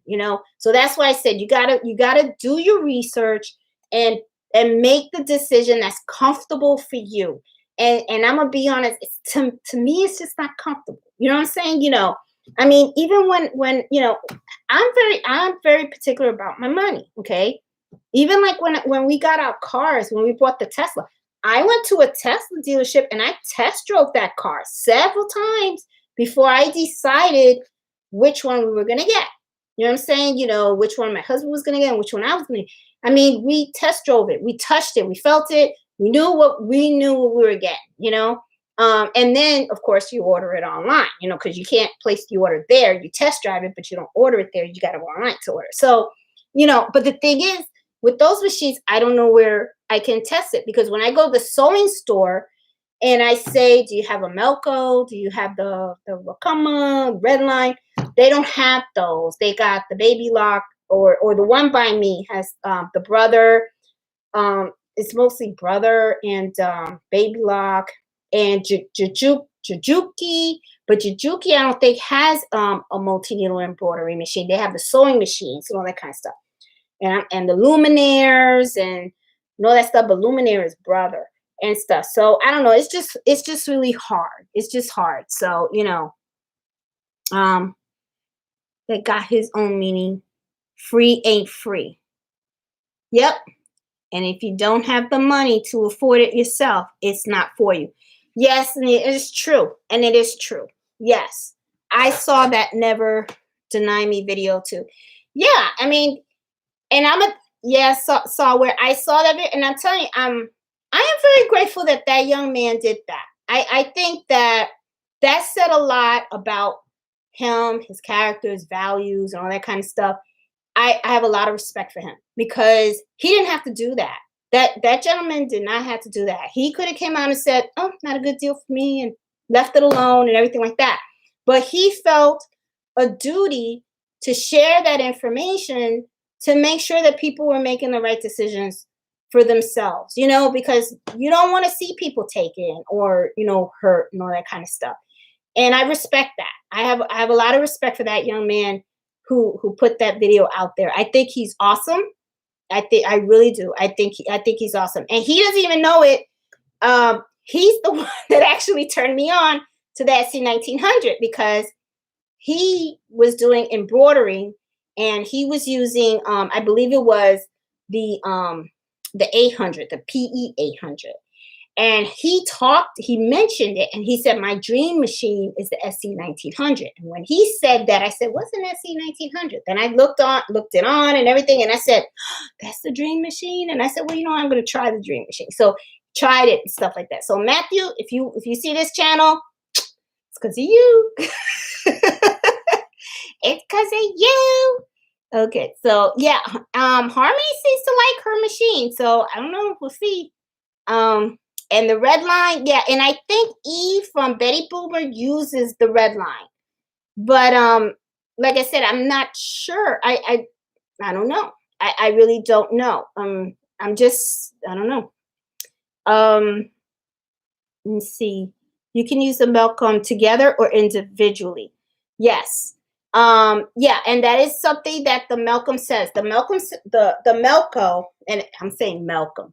So that's why I said, you gotta do your research and make the decision that's comfortable for you. And I'm gonna be honest, to me, it's just not comfortable. You know what I'm saying? I mean, even when I'm very particular about my money. Okay. Even like when we got our cars, when we bought the Tesla, I went to a Tesla dealership and I test drove that car several times before I decided which one we were going to get. You know what I'm saying? Which one my husband was going to get and which one I was going to get. I mean, we test drove it. We touched it. We felt it. We knew what we were getting, and then, of course, you order it online, because you can't place the order there. You test drive it, but you don't order it there. You got to go online to order. So, but the thing is, with those machines, I don't know where I can test it, because when I go to the sewing store and I say, do you have a Melco? Do you have the Wakama, Red Line? They don't have those. They got the Baby Lock, or the one by me has the Brother. It's mostly Brother and Baby Lock and Jujuki. But Jujuki, I don't think has a multi-needle embroidery machine. They have the sewing machines and all that kind of stuff. And the Luminaires and all that stuff. But Luminaire is Brother and stuff. So I don't know. It's just really hard. It's just hard. So, that got his own meaning. Free ain't free. Yep. And if you don't have the money to afford it yourself, it's not for you. Yes, and it is true. And it is true. Yes. I saw that Never Deny Me video too. Yeah, I mean, and saw where I saw that, and I'm telling you, I am very grateful that young man did that. I think that said a lot about him, his character, his values, and all that kind of stuff. I have a lot of respect for him, because he didn't have to do that. That gentleman did not have to do that. He could have came out and said, "Oh, not a good deal for me," and left it alone and everything like that. But he felt a duty to share that information to make sure that people were making the right decisions for themselves, because you don't want to see people taken or, hurt and all that kind of stuff. And I respect that. I have a lot of respect for that young man who put that video out there. I think he's awesome. I really do. I think he's awesome. And he doesn't even know it. He's the one that actually turned me on to the SC 1900, because he was doing embroidering, and he was using I believe it was the 800, the PE 800. And he mentioned it, and he said, my dream machine is the SC 1900. And when he said that, I said, what's an SC 1900? Then I looked it on and everything, and I said, that's the dream machine. And I said, well, I'm going to try the dream machine. So tried it and stuff like that. So Matthew, if you see this channel, it's because of you. It's because of you. Okay, so yeah, Harmony seems to like her machine. So I don't know. We'll see. And the Red Line, yeah, and I think Eve from Betty Boomer uses the Red Line. But like I said, I'm not sure. I don't know. I really don't know. I don't know. Let me see. You can use the Melcom together or individually. Yes. Yeah, and that is something that the Melcom says. The Melco, and I'm saying Melco,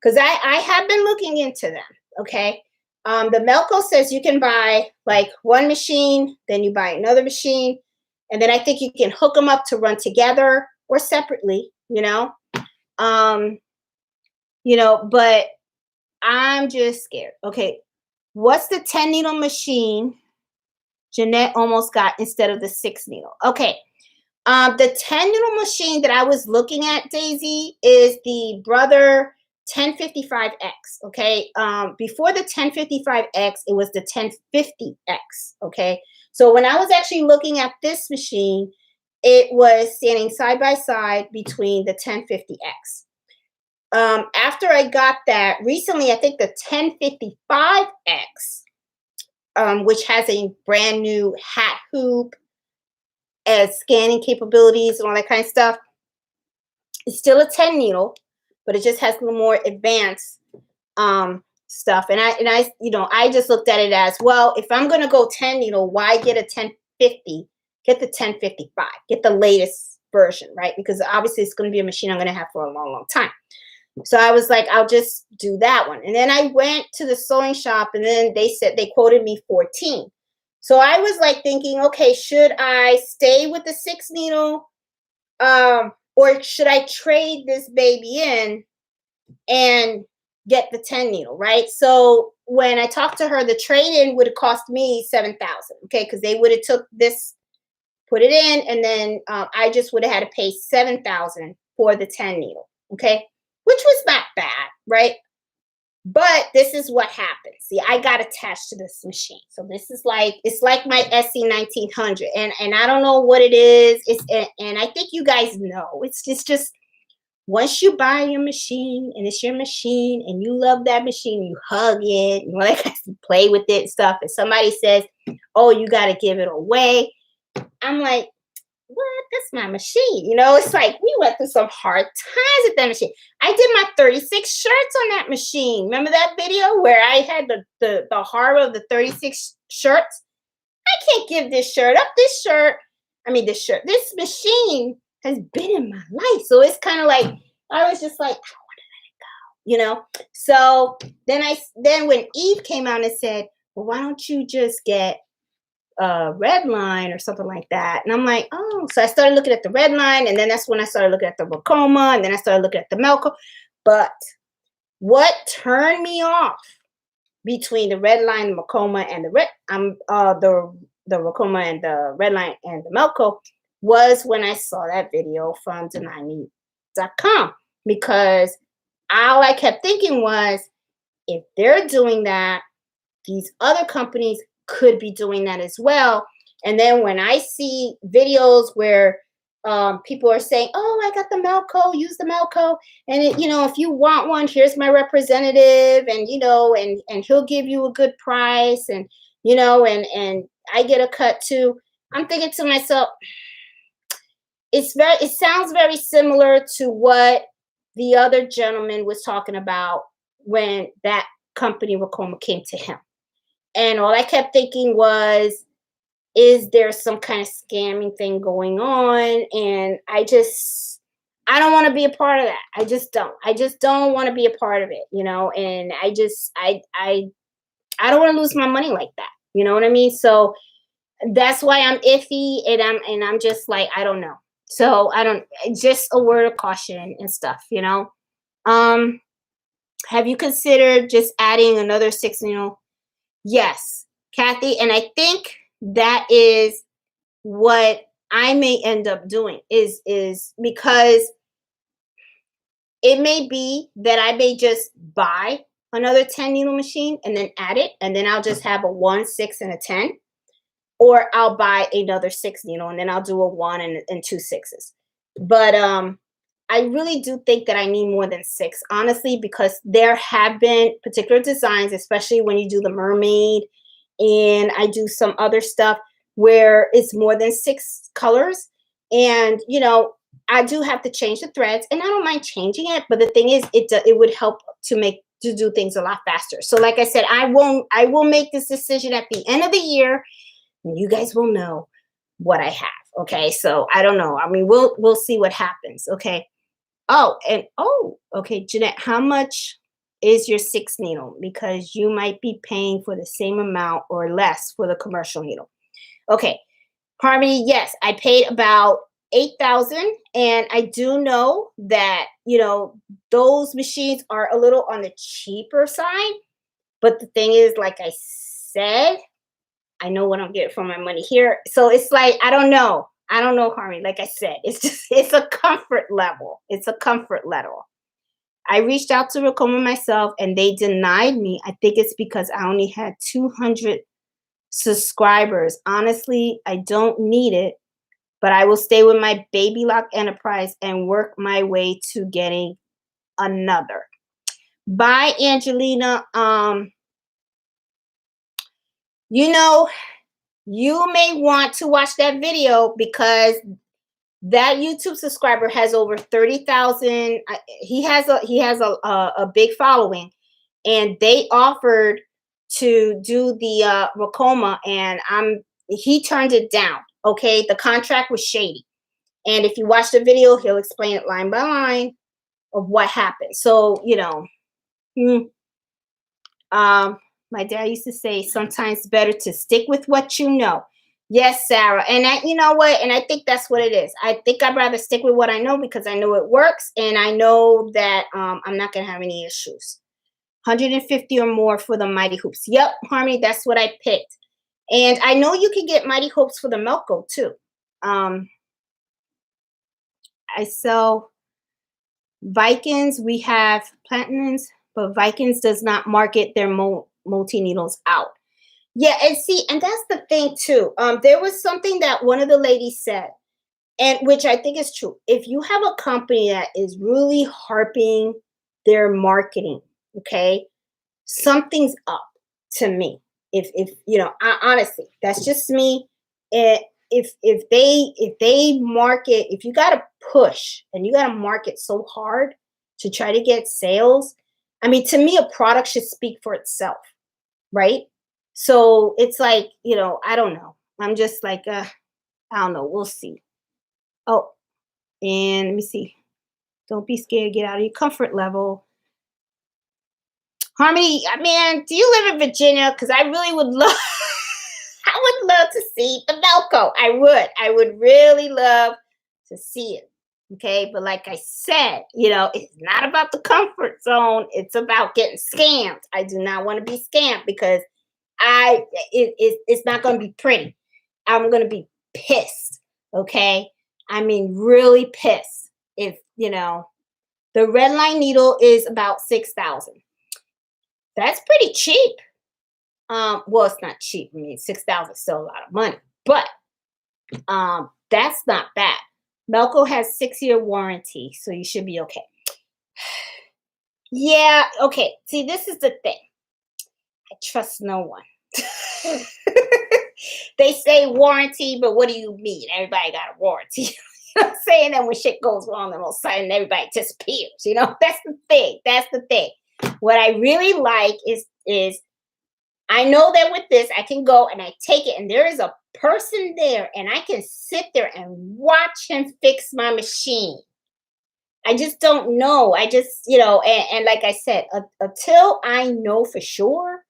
because I have been looking into them. Okay. The Melco says you can buy like one machine, then you buy another machine, and then I think you can hook them up to run together or separately, but I'm just scared. Okay. What's the 10 needle machine Jeanette almost got instead of the 6 needle? Okay. The 10 needle machine that I was looking at, Daisy, is the Brother 1055X. Okay. Before the 1055X, it was the 1050X. Okay. So when I was actually looking at this machine, it was standing side by side between the 1050X. After I got that recently, I think the 1055X, which has a brand new hat hoop and scanning capabilities and all that kind of stuff, it's still a 10 needle, but it just has a little more advanced stuff. And I just looked at it as, well, if I'm going to go 10 needle, why get a 1050? Get the 1055. Get the latest version, right? Because obviously it's going to be a machine I'm going to have for a long, long time. So I was like, I'll just do that one. And then I went to the sewing shop, and then they quoted me 14. So I was like thinking, okay, should I stay with the 6 needle? Or should I trade this baby in and get the 10 needle, right? So when I talked to her, the trade-in would have cost me $7,000, okay? Because they would have took this, put it in, and then I just would have had to pay $7,000 for the 10 needle, okay? Which was not bad, right? But this is what happens. See, I got attached to this machine. So this is like, it's like my SC 1900, and I don't know what it is. It's and I think you guys know. It's just once you buy your machine and it's your machine and you love that machine, you hug it, you like to play with it and stuff. And somebody says, "Oh, you got to give it away." I'm like, what? That's my machine. It's like we went through some hard times with that machine. I did my 36 shirts on that machine. Remember that video where I had the horror of the 36 shirts? I can't give this shirt up. This machine has been in my life. So it's kind of like, I was just like, So then when Eve came out and said, well, why don't you just get red line or something like that. And I'm like, oh, so I started looking at the red line, and then that's when I started looking at the Rokoma, and then I started looking at the Melco. But what turned me off between the red line, the Rokoma, and the Rokoma and the red line and the Melco was when I saw that video from Denimi.com, because all I kept thinking was, if they're doing that, these other companies could be doing that as well. And then when I see videos where people are saying, "Oh, I got the Melco, use the Melco, and if you want one, here's my representative, and and he'll give you a good price, and and I get a cut too." I'm thinking to myself, it sounds very similar to what the other gentleman was talking about when that company Rokoma came to him. And all I kept thinking was, is there some kind of scamming thing going on? And I don't want to be a part of that. I just don't. I just don't want to be a part of it, and I don't want to lose my money like that. You know what I mean? So that's why I'm iffy, and I'm just like, I don't know. So I don't, just a word of caution and stuff. Have you considered just adding another 6? Yes, Kathy, and I think that is what I may end up doing, is because it may be that I may just buy another 10 needle machine and then add it, and then I'll just have a 1, 6, and a 10, or I'll buy another 6 needle and then I'll do a 1 and 2 6s. But I really do think that I need more than 6, honestly, because there have been particular designs, especially when you do the mermaid, and I do some other stuff where it's more than 6 colors. And, I do have to change the threads, and I don't mind changing it. But the thing is, it would help to do things a lot faster. So like I said, I will make this decision at the end of the year, and you guys will know what I have. Okay. So I don't know. I mean, we'll see what happens. Okay. Okay, Jeanette, how much is your 6 needle? Because you might be paying for the same amount or less for the commercial needle. Okay, Harmony, yes, I paid about 8,000, and I do know that those machines are a little on the cheaper side. But the thing is, like I said, I know what I'm getting for my money here. So it's like, I don't know. I don't know, Harmony. Like I said, it's a comfort level. It's a comfort level. I reached out to Rokoma myself, and they denied me. I think it's because I only had 200 subscribers. Honestly, I don't need it, but I will stay with my Baby Lock Enterprise and work my way to getting another. Bye, Angelina. You may want to watch that video, because that YouTube subscriber has over 30,000. He has a big following, and they offered to do the Rokoma, and he turned it down. Okay, the contract was shady, and if you watch the video, he'll explain it line by line of what happened. So my dad used to say, sometimes better to stick with what you know. Yes, Sarah. And you know what? And I think that's what it is. I think I'd rather stick with what I know, because I know it works, and I know that I'm not going to have any issues. 150 or more for the Mighty Hoops. Yep, Harmony, that's what I picked. And I know you can get Mighty Hoops for the Melco too. I sell Vikings. We have Platinums. but Vikings does not market their multi needles out. Yeah, and see, and that's the thing too. There was something that one of the ladies said, and which I think is true. If you have a company that is really harping their marketing, okay, something's up to me. If you know, honestly, that's just me. And if they market, if you got to push and you got to market so hard to try to get sales, I mean, to me, a product should speak for itself, right? So it's like, you know, I don't know. I'm just like, I don't know. We'll see. Oh, and let me see. Don't be scared. Get out of your comfort level. Harmony, I mean, do you live in Virginia? Because I really would love, I would love to see the Velcro. I would. I would really love to see it. Okay. But like I said, you know, it's not about the comfort zone. It's about getting scammed. I do not want to be scammed because it's not going to be pretty. I'm going to be pissed. Okay. I mean, really pissed. If, you know, the red line needle is about 6,000. That's pretty cheap. Well, it's not cheap. I mean, 6,000 is still a lot of money, but that's not bad. Melco has 6-year warranty, so you should be okay. Yeah, okay. See, this is the thing. I trust no one. They say warranty, but what do you mean? Everybody got a warranty. You know what I'm saying? And when shit goes wrong, then all of a sudden everybody disappears. You know, that's the thing. That's the thing. What I really like is I know that with this, I can go and I take it, and there is a person there, and I can sit there and watch him fix my machine. I just don't know. I just, you know, and like I said, until I know for sure,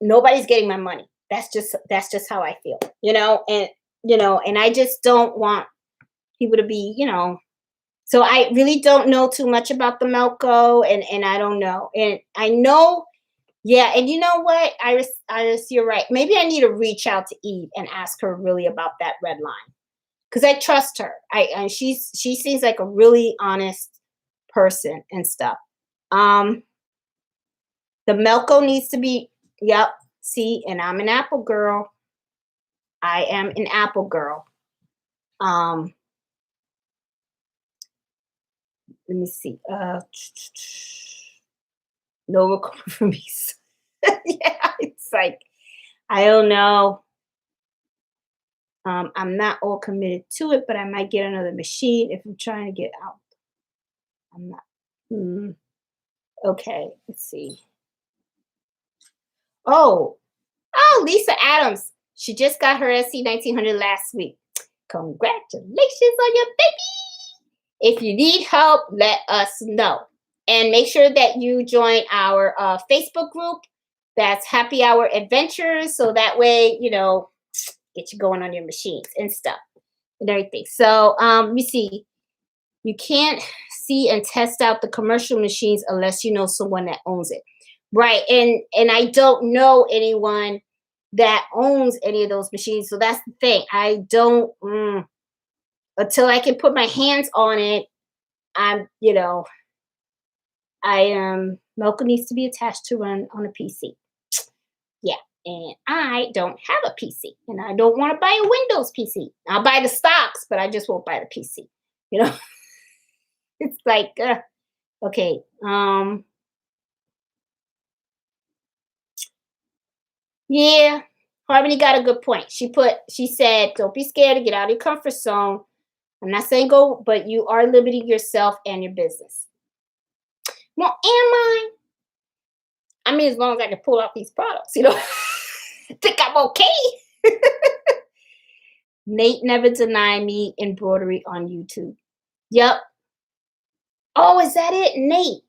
nobody's getting my money. That's just how I feel, you know, and I just don't want people to be, you know. So I really don't know too much about the Melco, and I don't know, and I know. Yeah, and you know what, Iris, you're right. Maybe I need to reach out to Eve and ask her really about that red line, because I trust her. She seems like a really honest person and stuff. The Melco needs to be. Yep. See, and I'm an Apple girl. I am an Apple girl. Let me see. No record for me. Yeah, it's like, I don't know. I'm not all committed to it, but I might get another machine if I'm trying to get out. I'm not. Okay, let's see. Oh, Lisa Adams. She just got her SC1900 last week. Congratulations on your baby. If you need help, let us know. And make sure that you join our Facebook group. That's Happy Hour Adventures. So that way, you know, get you going on your machines and stuff and everything. So you see, you can't see and test out the commercial machines unless you know someone that owns it. Right. And I don't know anyone that owns any of those machines. So that's the thing. I don't, until I can put my hands on it, I'm, you know, Melco needs to be attached to run on a PC. Yeah. And I don't have a PC, and I don't want to buy a Windows PC. I'll buy the stocks, but I just won't buy the PC. You know, it's like, okay. Yeah, Harmony got a good point. She said, don't be scared to get out of your comfort zone. I'm not saying go, but you are limiting yourself and your business. Well, am I? I mean, as long as I can pull off these products, you know, I think I'm okay. Nate never denied me embroidery on YouTube. Yep. Oh, is that it? Nate.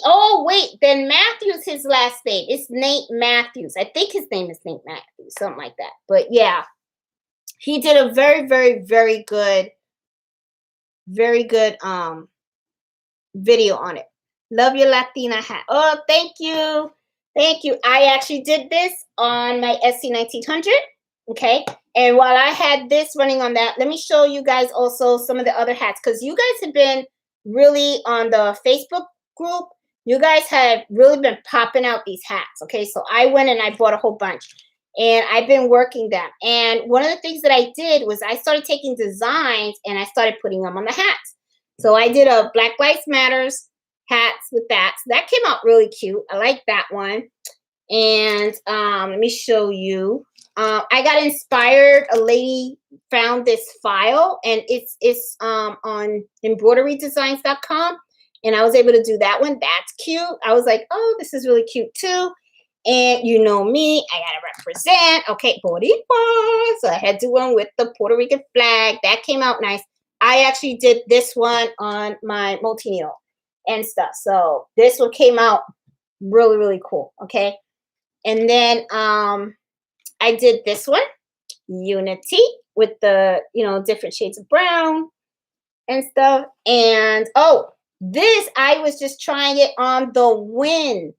Oh, wait. Then Matthews, his last name. It's Nate Matthews. I think his name is Nate Matthews, something like that. But yeah, he did a very, very, very good video on it. Love your Latina hat. Oh, thank you. Thank you. I actually did this on my SC1900. Okay. And while I had this running on that, let me show you guys also some of the other hats, because you guys have been really on the Facebook group you guys have really been popping out these hats. Okay, so I went and I bought a whole bunch, and I've been working them. And one of the things that I did was I started taking designs and I started putting them on the hats. So I did a Black Lives Matters hats with that. So that came out really cute. I like that one. And let me show you. I got inspired. A lady found this file, and it's on embroiderydesigns.com, and I was able to do that one. That's cute. I was like, oh, this is really cute too. And you know me, I gotta represent. Okay, Boricua. So I had to do one with the Puerto Rican flag. That came out nice. I actually did this one on my multi needle and stuff. So this one came out really, really cool. Okay. And then I did this one, Unity, with the, different shades of brown and stuff. And oh, this, I was just trying it on the wind.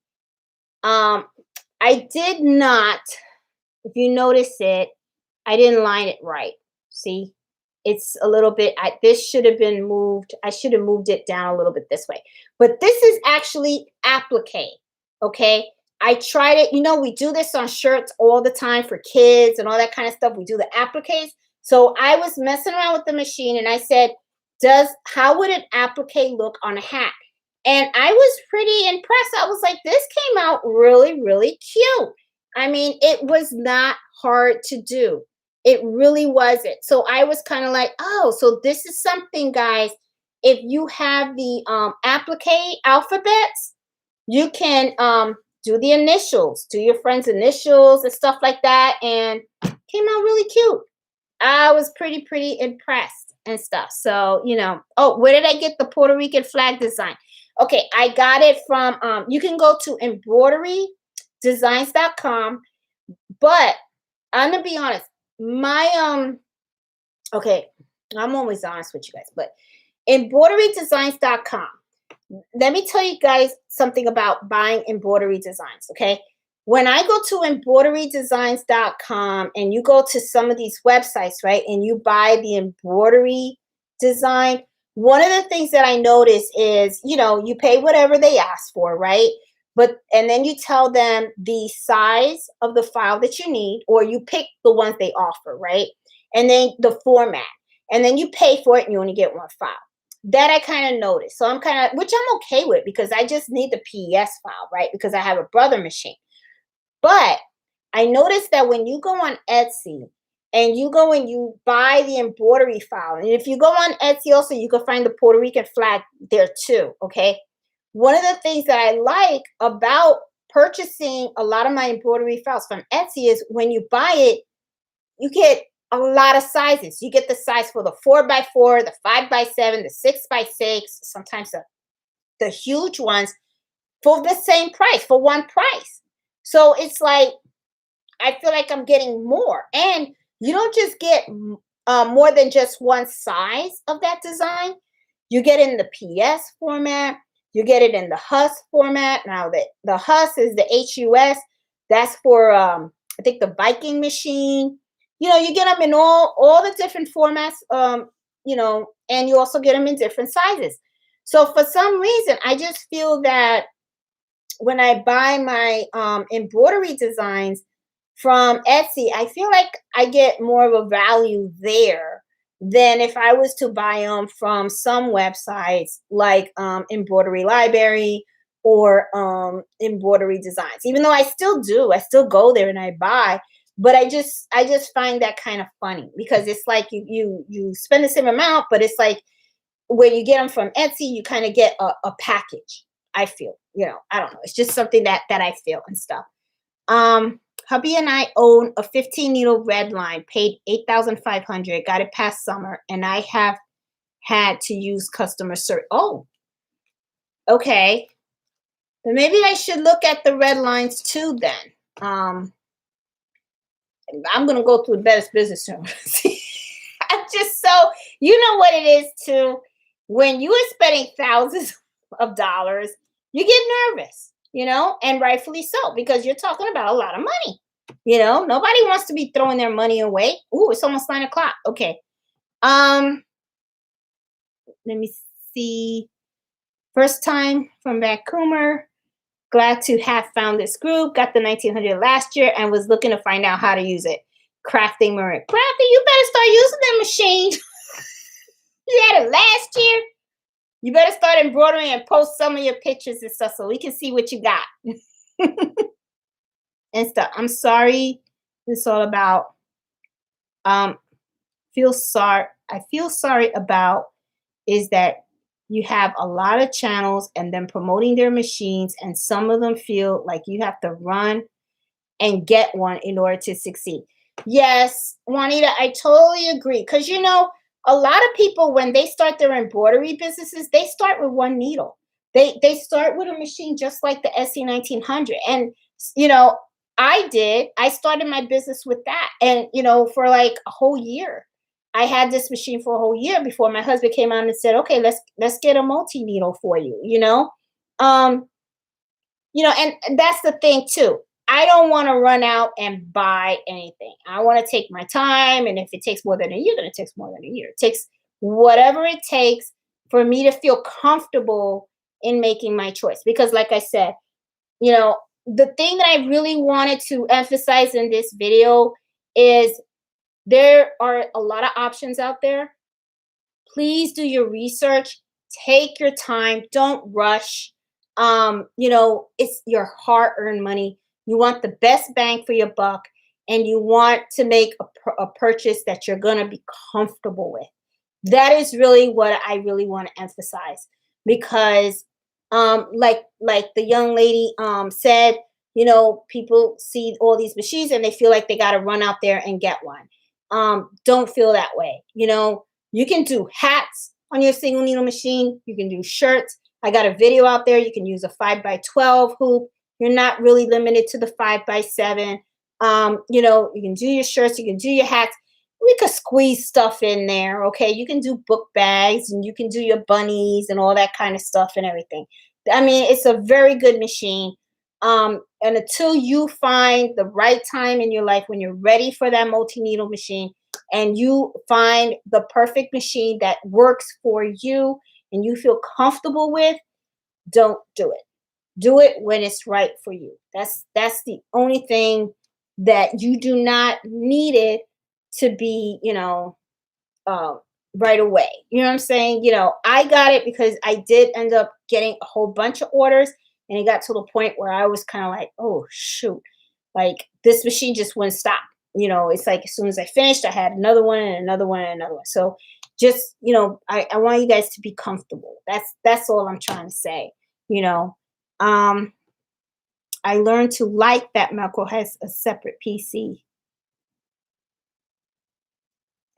I did not, if you notice it, I didn't line it right. See, it's a little bit, this should have been moved. I should have moved it down a little bit this way. But this is actually applique, okay? I tried it. We do this on shirts all the time for kids and all that kind of stuff. We do the appliques. So I was messing around with the machine and I said, how would an applique look on a hat? And I was pretty impressed. I was like, this came out really, really cute. I mean, it was not hard to do. It really wasn't. So I was kind of like, oh, so this is something, guys. If you have the applique alphabets, you can do the initials, do your friend's initials and stuff like that. And came out really cute. I was pretty impressed and stuff. So, oh, where did I get the Puerto Rican flag design? Okay, I got it from, you can go to embroiderydesigns.com, but I'm going to be honest, okay, I'm always honest with you guys, but embroiderydesigns.com. Let me tell you guys something about buying embroidery designs, okay? When I go to embroiderydesigns.com and you go to some of these websites, right, and you buy the embroidery design, one of the things that I notice is, you pay whatever they ask for, right? And then you tell them the size of the file that you need, or you pick the ones they offer, right? And then the format. And then you pay for it and you only get one file. That I kind of noticed. So I'm which I'm okay with because I just need the PES file, right? Because I have a brother machine. But I noticed that when you go on Etsy and you go and you buy the embroidery file, and if you go on Etsy also, you can find the Puerto Rican flag there too, okay? One of the things that I like about purchasing a lot of my embroidery files from Etsy is when you buy it, you get a lot of sizes. You get the size for the 4x4, the 5x7, the 6x6, sometimes the huge ones for the same price, for one price. So it's like, I feel like I'm getting more. And you don't just get more than just one size of that design. You get in the PS format. You get it in the HUS format. Now, the HUS is the HUS. That's for, I think, the Viking machine. You get them in all the different formats, and you also get them in different sizes. So for some reason, I just feel that when I buy my embroidery designs from Etsy, I feel like I get more of a value there than if I was to buy them from some websites like Embroidery Library or Embroidery Designs. Even though I still go there and I buy. But I just find that kind of funny because it's like you spend the same amount, but it's like when you get them from Etsy, you kind of get a package. I feel, I don't know. It's just something that I feel and stuff. Hubby and I own a 15 needle red line, paid $8,500, got it past summer, and I have had to use customer service. Oh, okay. Then maybe I should look at the red lines too then. I'm going to go through the best business owner. I'm just so, you know what it is too. When you are spending thousands of dollars, you get nervous, and rightfully so, because you're talking about a lot of money. Nobody wants to be throwing their money away. Ooh, it's almost 9:00. Okay. Let me see. First time from Vancouver. Glad to have found this group. Got the 1900 last year and was looking to find out how to use it. Crafting Marie. Crafting, you better start using that machine. You had it last year. You better start embroidering and post some of your pictures and stuff so we can see what you got. And stuff. I'm sorry. It's all about feel sorry. I feel sorry about is that you have a lot of channels and them promoting their machines, and some of them feel like you have to run and get one in order to succeed. Yes, Juanita, I totally agree. Because, a lot of people, when they start their embroidery businesses, they start with one needle. They start with a machine just like the SC 1900. And, I started my business with that. And, for like a whole year. I had this machine for a whole year before my husband came out and said, "Okay, let's get a multi needle for you." And that's the thing too. I don't want to run out and buy anything. I want to take my time, and if it takes more than a year, then it takes more than a year. It takes whatever it takes for me to feel comfortable in making my choice. Because, like I said, the thing that I really wanted to emphasize in this video is there are a lot of options out there. Please do your research. Take your time. Don't rush. It's your hard-earned money. You want the best bang for your buck, and you want to make a purchase that you're going to be comfortable with. That is really what I really want to emphasize, because like the young lady said, people see all these machines and they feel like they got to run out there and get one. Don't feel that way. You can do hats on your single needle machine. You can do shirts. I got a video out there. You can use a 5x12 hoop. You're not really limited to the 5x7. You can do your shirts. You can do your hats. We could squeeze stuff in there. Okay. You can do book bags, and you can do your bunnies and all that kind of stuff and everything. I mean, it's a very good machine. And until you find the right time in your life when you're ready for that multi-needle machine, and you find the perfect machine that works for you and you feel comfortable with, don't do it. Do it when it's right for you. That's the only thing, that you do not need it to be, right away. You know what I'm saying? I got it because I did end up getting a whole bunch of orders, and it got to the point where I was kind of like, oh, shoot, like this machine just wouldn't stop. It's like as soon as I finished, I had another one and another one and another one. So just, I want you guys to be comfortable. That's all I'm trying to say. I learned to like that Melco has a separate PC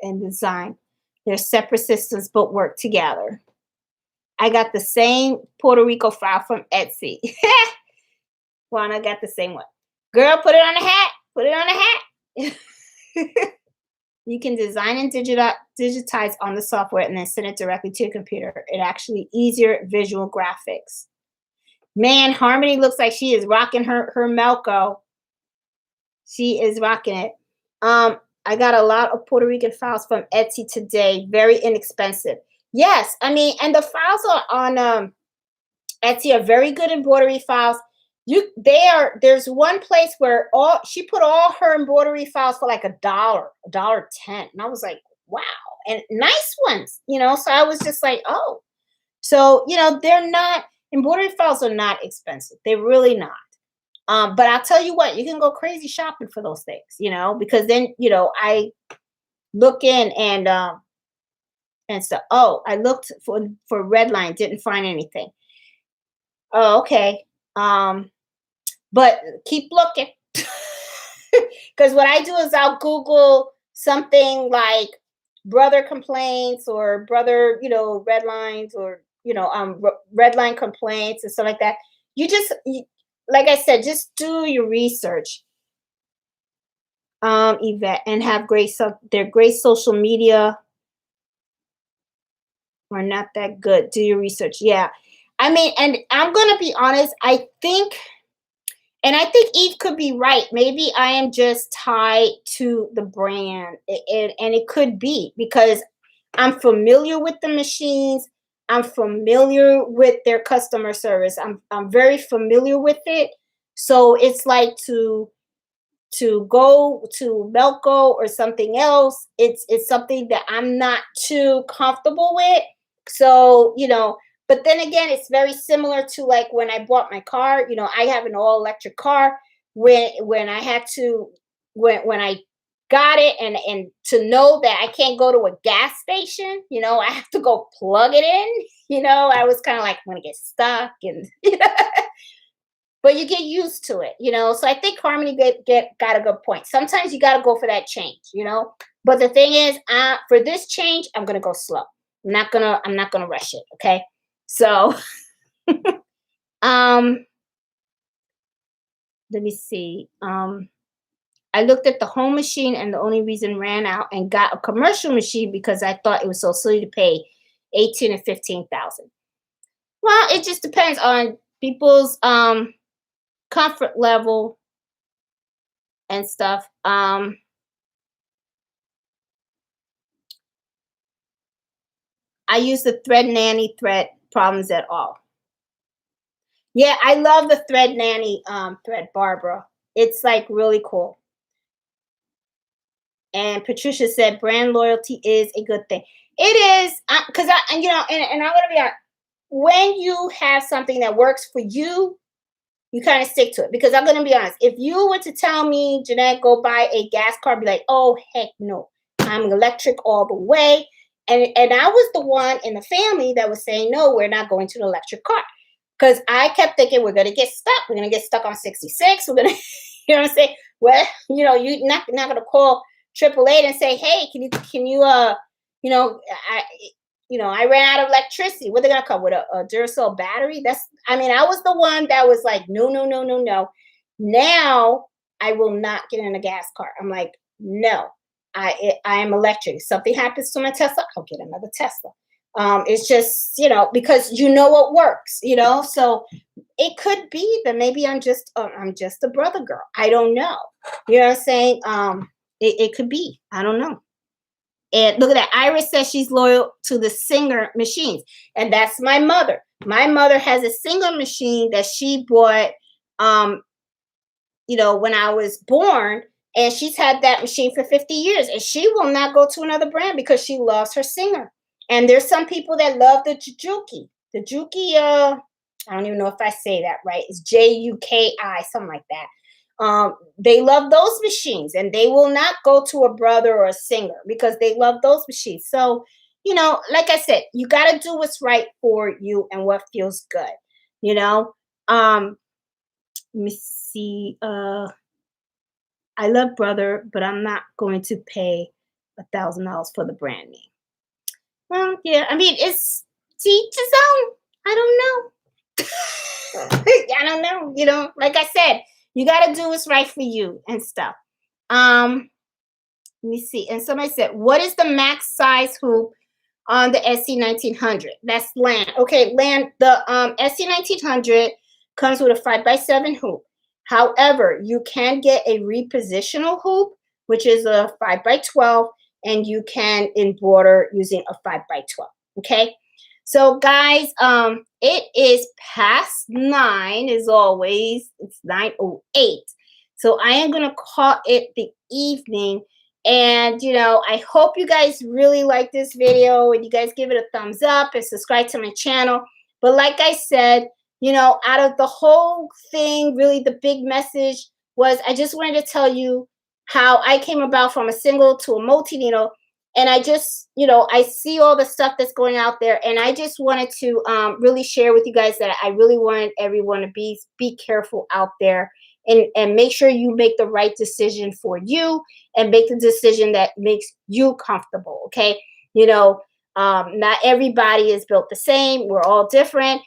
and design. They're separate systems but work together. I got the same Puerto Rico file from Etsy. Juana got the same one. Girl, put it on a hat. Put it on a hat. You can design and digitize on the software and then send it directly to your computer. It actually easier visual graphics. Man, Harmony looks like she is rocking her Melco. She is rocking it. I got a lot of Puerto Rican files from Etsy today. Very inexpensive. Yes, I mean, and the files are on Etsy are very good embroidery files. There's one place where she put all her embroidery files for like $1.10. And I was like, wow. And nice ones, so I was just like, oh. So, embroidery files are not expensive. They're really not. But I'll tell you what, you can go crazy shopping for those things, because then, I look in and stuff. Oh, I looked for Redline, didn't find anything. Oh, okay. But keep looking. Because what I do is I'll Google something like brother complaints or brother, red lines, or, red line complaints and stuff like that. Like I said, just do your research, Yvette, and have their great social media are not that good. Do your research. Yeah. I mean, and I'm going to be honest, I think Eve could be right. Maybe I am just tied to the brand, and it could be because I'm familiar with the machines. I'm familiar with their customer service. I'm very familiar with it. So it's like to go to Melco or something else, it's something that I'm not too comfortable with. So, but then again, it's very similar to like when I bought my car. I have an all electric car. When I had to when I got it, and to know that I can't go to a gas station, I have to go plug it in. I was kind of like, I'm gonna get stuck, and but you get used to it. So I think Harmony got a good point. Sometimes you got to go for that change. But the thing is, for this change, I'm gonna go slow. I'm not gonna rush it. Okay. So, um, let me see. I looked at the home machine, and the only reason ran out and got a commercial machine because I thought it was so silly to pay 18 and 15,000. Well, it just depends on people's comfort level and stuff. I use the Thread Nanny thread problems at all. Yeah, I love the Thread Nanny thread, Barbara. It's like really cool. And Patricia said brand loyalty is a good thing. It is, because and I'm gonna be honest. When you have something that works for you, you kind of stick to it. Because I'm gonna be honest, if you were to tell me, Jeanette, go buy a gas car, I'd be like, oh heck no, I'm electric all the way. And I was the one in the family that was saying, no, we're not going to an electric car. Because I kept thinking we're gonna get stuck. We're gonna get stuck on 66. We're gonna, you know what I'm saying? Well, you're not gonna call AAA and say, hey, I ran out of electricity. What are they gonna come with, a Duracell battery? I was the one that was like, no, no, no, no, no. Now I will not get in a gas car. I'm like, no, I am electric. If something happens to my Tesla, I'll get another Tesla. It's just, because what works, so it could be that maybe I'm just a brother girl. I don't know. You know what I'm saying? It could be. I don't know. And look at that. Iris says she's loyal to the Singer machines. And that's my mother. My mother has a Singer machine that she bought, when I was born. And she's had that machine for 50 years. And she will not go to another brand because she loves her Singer. And there's some people that love the Juki. The Juki, I don't even know if I say that right. It's Juki, something like that. They love those machines, and they will not go to a brother or a Singer because they love those machines. So, like I said, you got to do what's right for you and what feels good. Let me see. I love brother, but I'm not going to pay $1,000 for the brand name. Well, yeah, it's to each his own. I don't know. I don't know. Like I said, you got to do what's right for you and stuff. Let me see. And somebody said, what is the max size hoop on the SC1900? That's Land. Okay, Land, the SC1900 comes with a 5x7 hoop. However, you can get a repositional hoop, which is a 5x12, and you can embroider using a 5x12. Okay. So guys, it is past 9 as always. It's 9:08. So I am going to call it the evening. And, I hope you guys really like this video, and you guys give it a thumbs up and subscribe to my channel. But like I said, out of the whole thing, really the big message was I just wanted to tell you how I came about from a single to a multi-needle. And I just, I see all the stuff that's going out there. And I just wanted to really share with you guys that I really wanted everyone to be careful out there, and make sure you make the right decision for you, and make the decision that makes you comfortable. Okay. Not everybody is built the same. We're all different.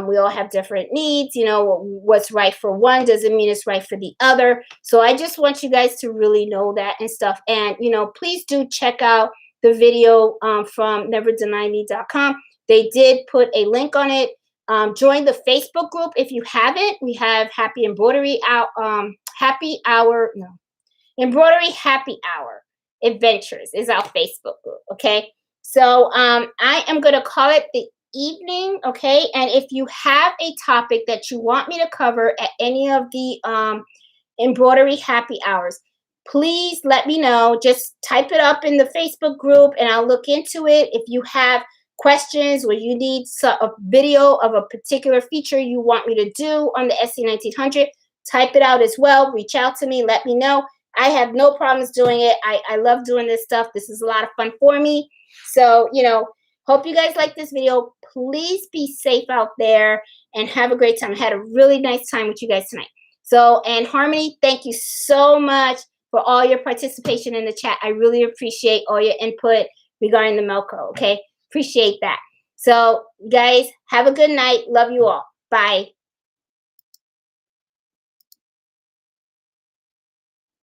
We all have different needs. What's right for one doesn't mean it's right for the other. So I just want you guys to really know that and stuff. And, please do check out the video from neverdenieme.com. They did put a link on it. Join the Facebook group if you haven't. We have Embroidery Happy Hour Adventures is our Facebook group. Okay. So I am going to call it the evening, okay? And if you have a topic that you want me to cover at any of the embroidery happy hours, please let me know. Just type it up in the Facebook group and I'll look into it. If you have questions or you need a video of a particular feature you want me to do on the SC1900, type it out as well. Reach out to me, let me know. I have no problems doing it. I love doing this stuff. This is a lot of fun for me. So, hope you guys like this video. Please be safe out there and have a great time. I had a really nice time with you guys tonight. So, and Harmony, thank you so much for all your participation in the chat. I really appreciate all your input regarding the Melco, okay? Appreciate that. So, guys, have a good night. Love you all. Bye.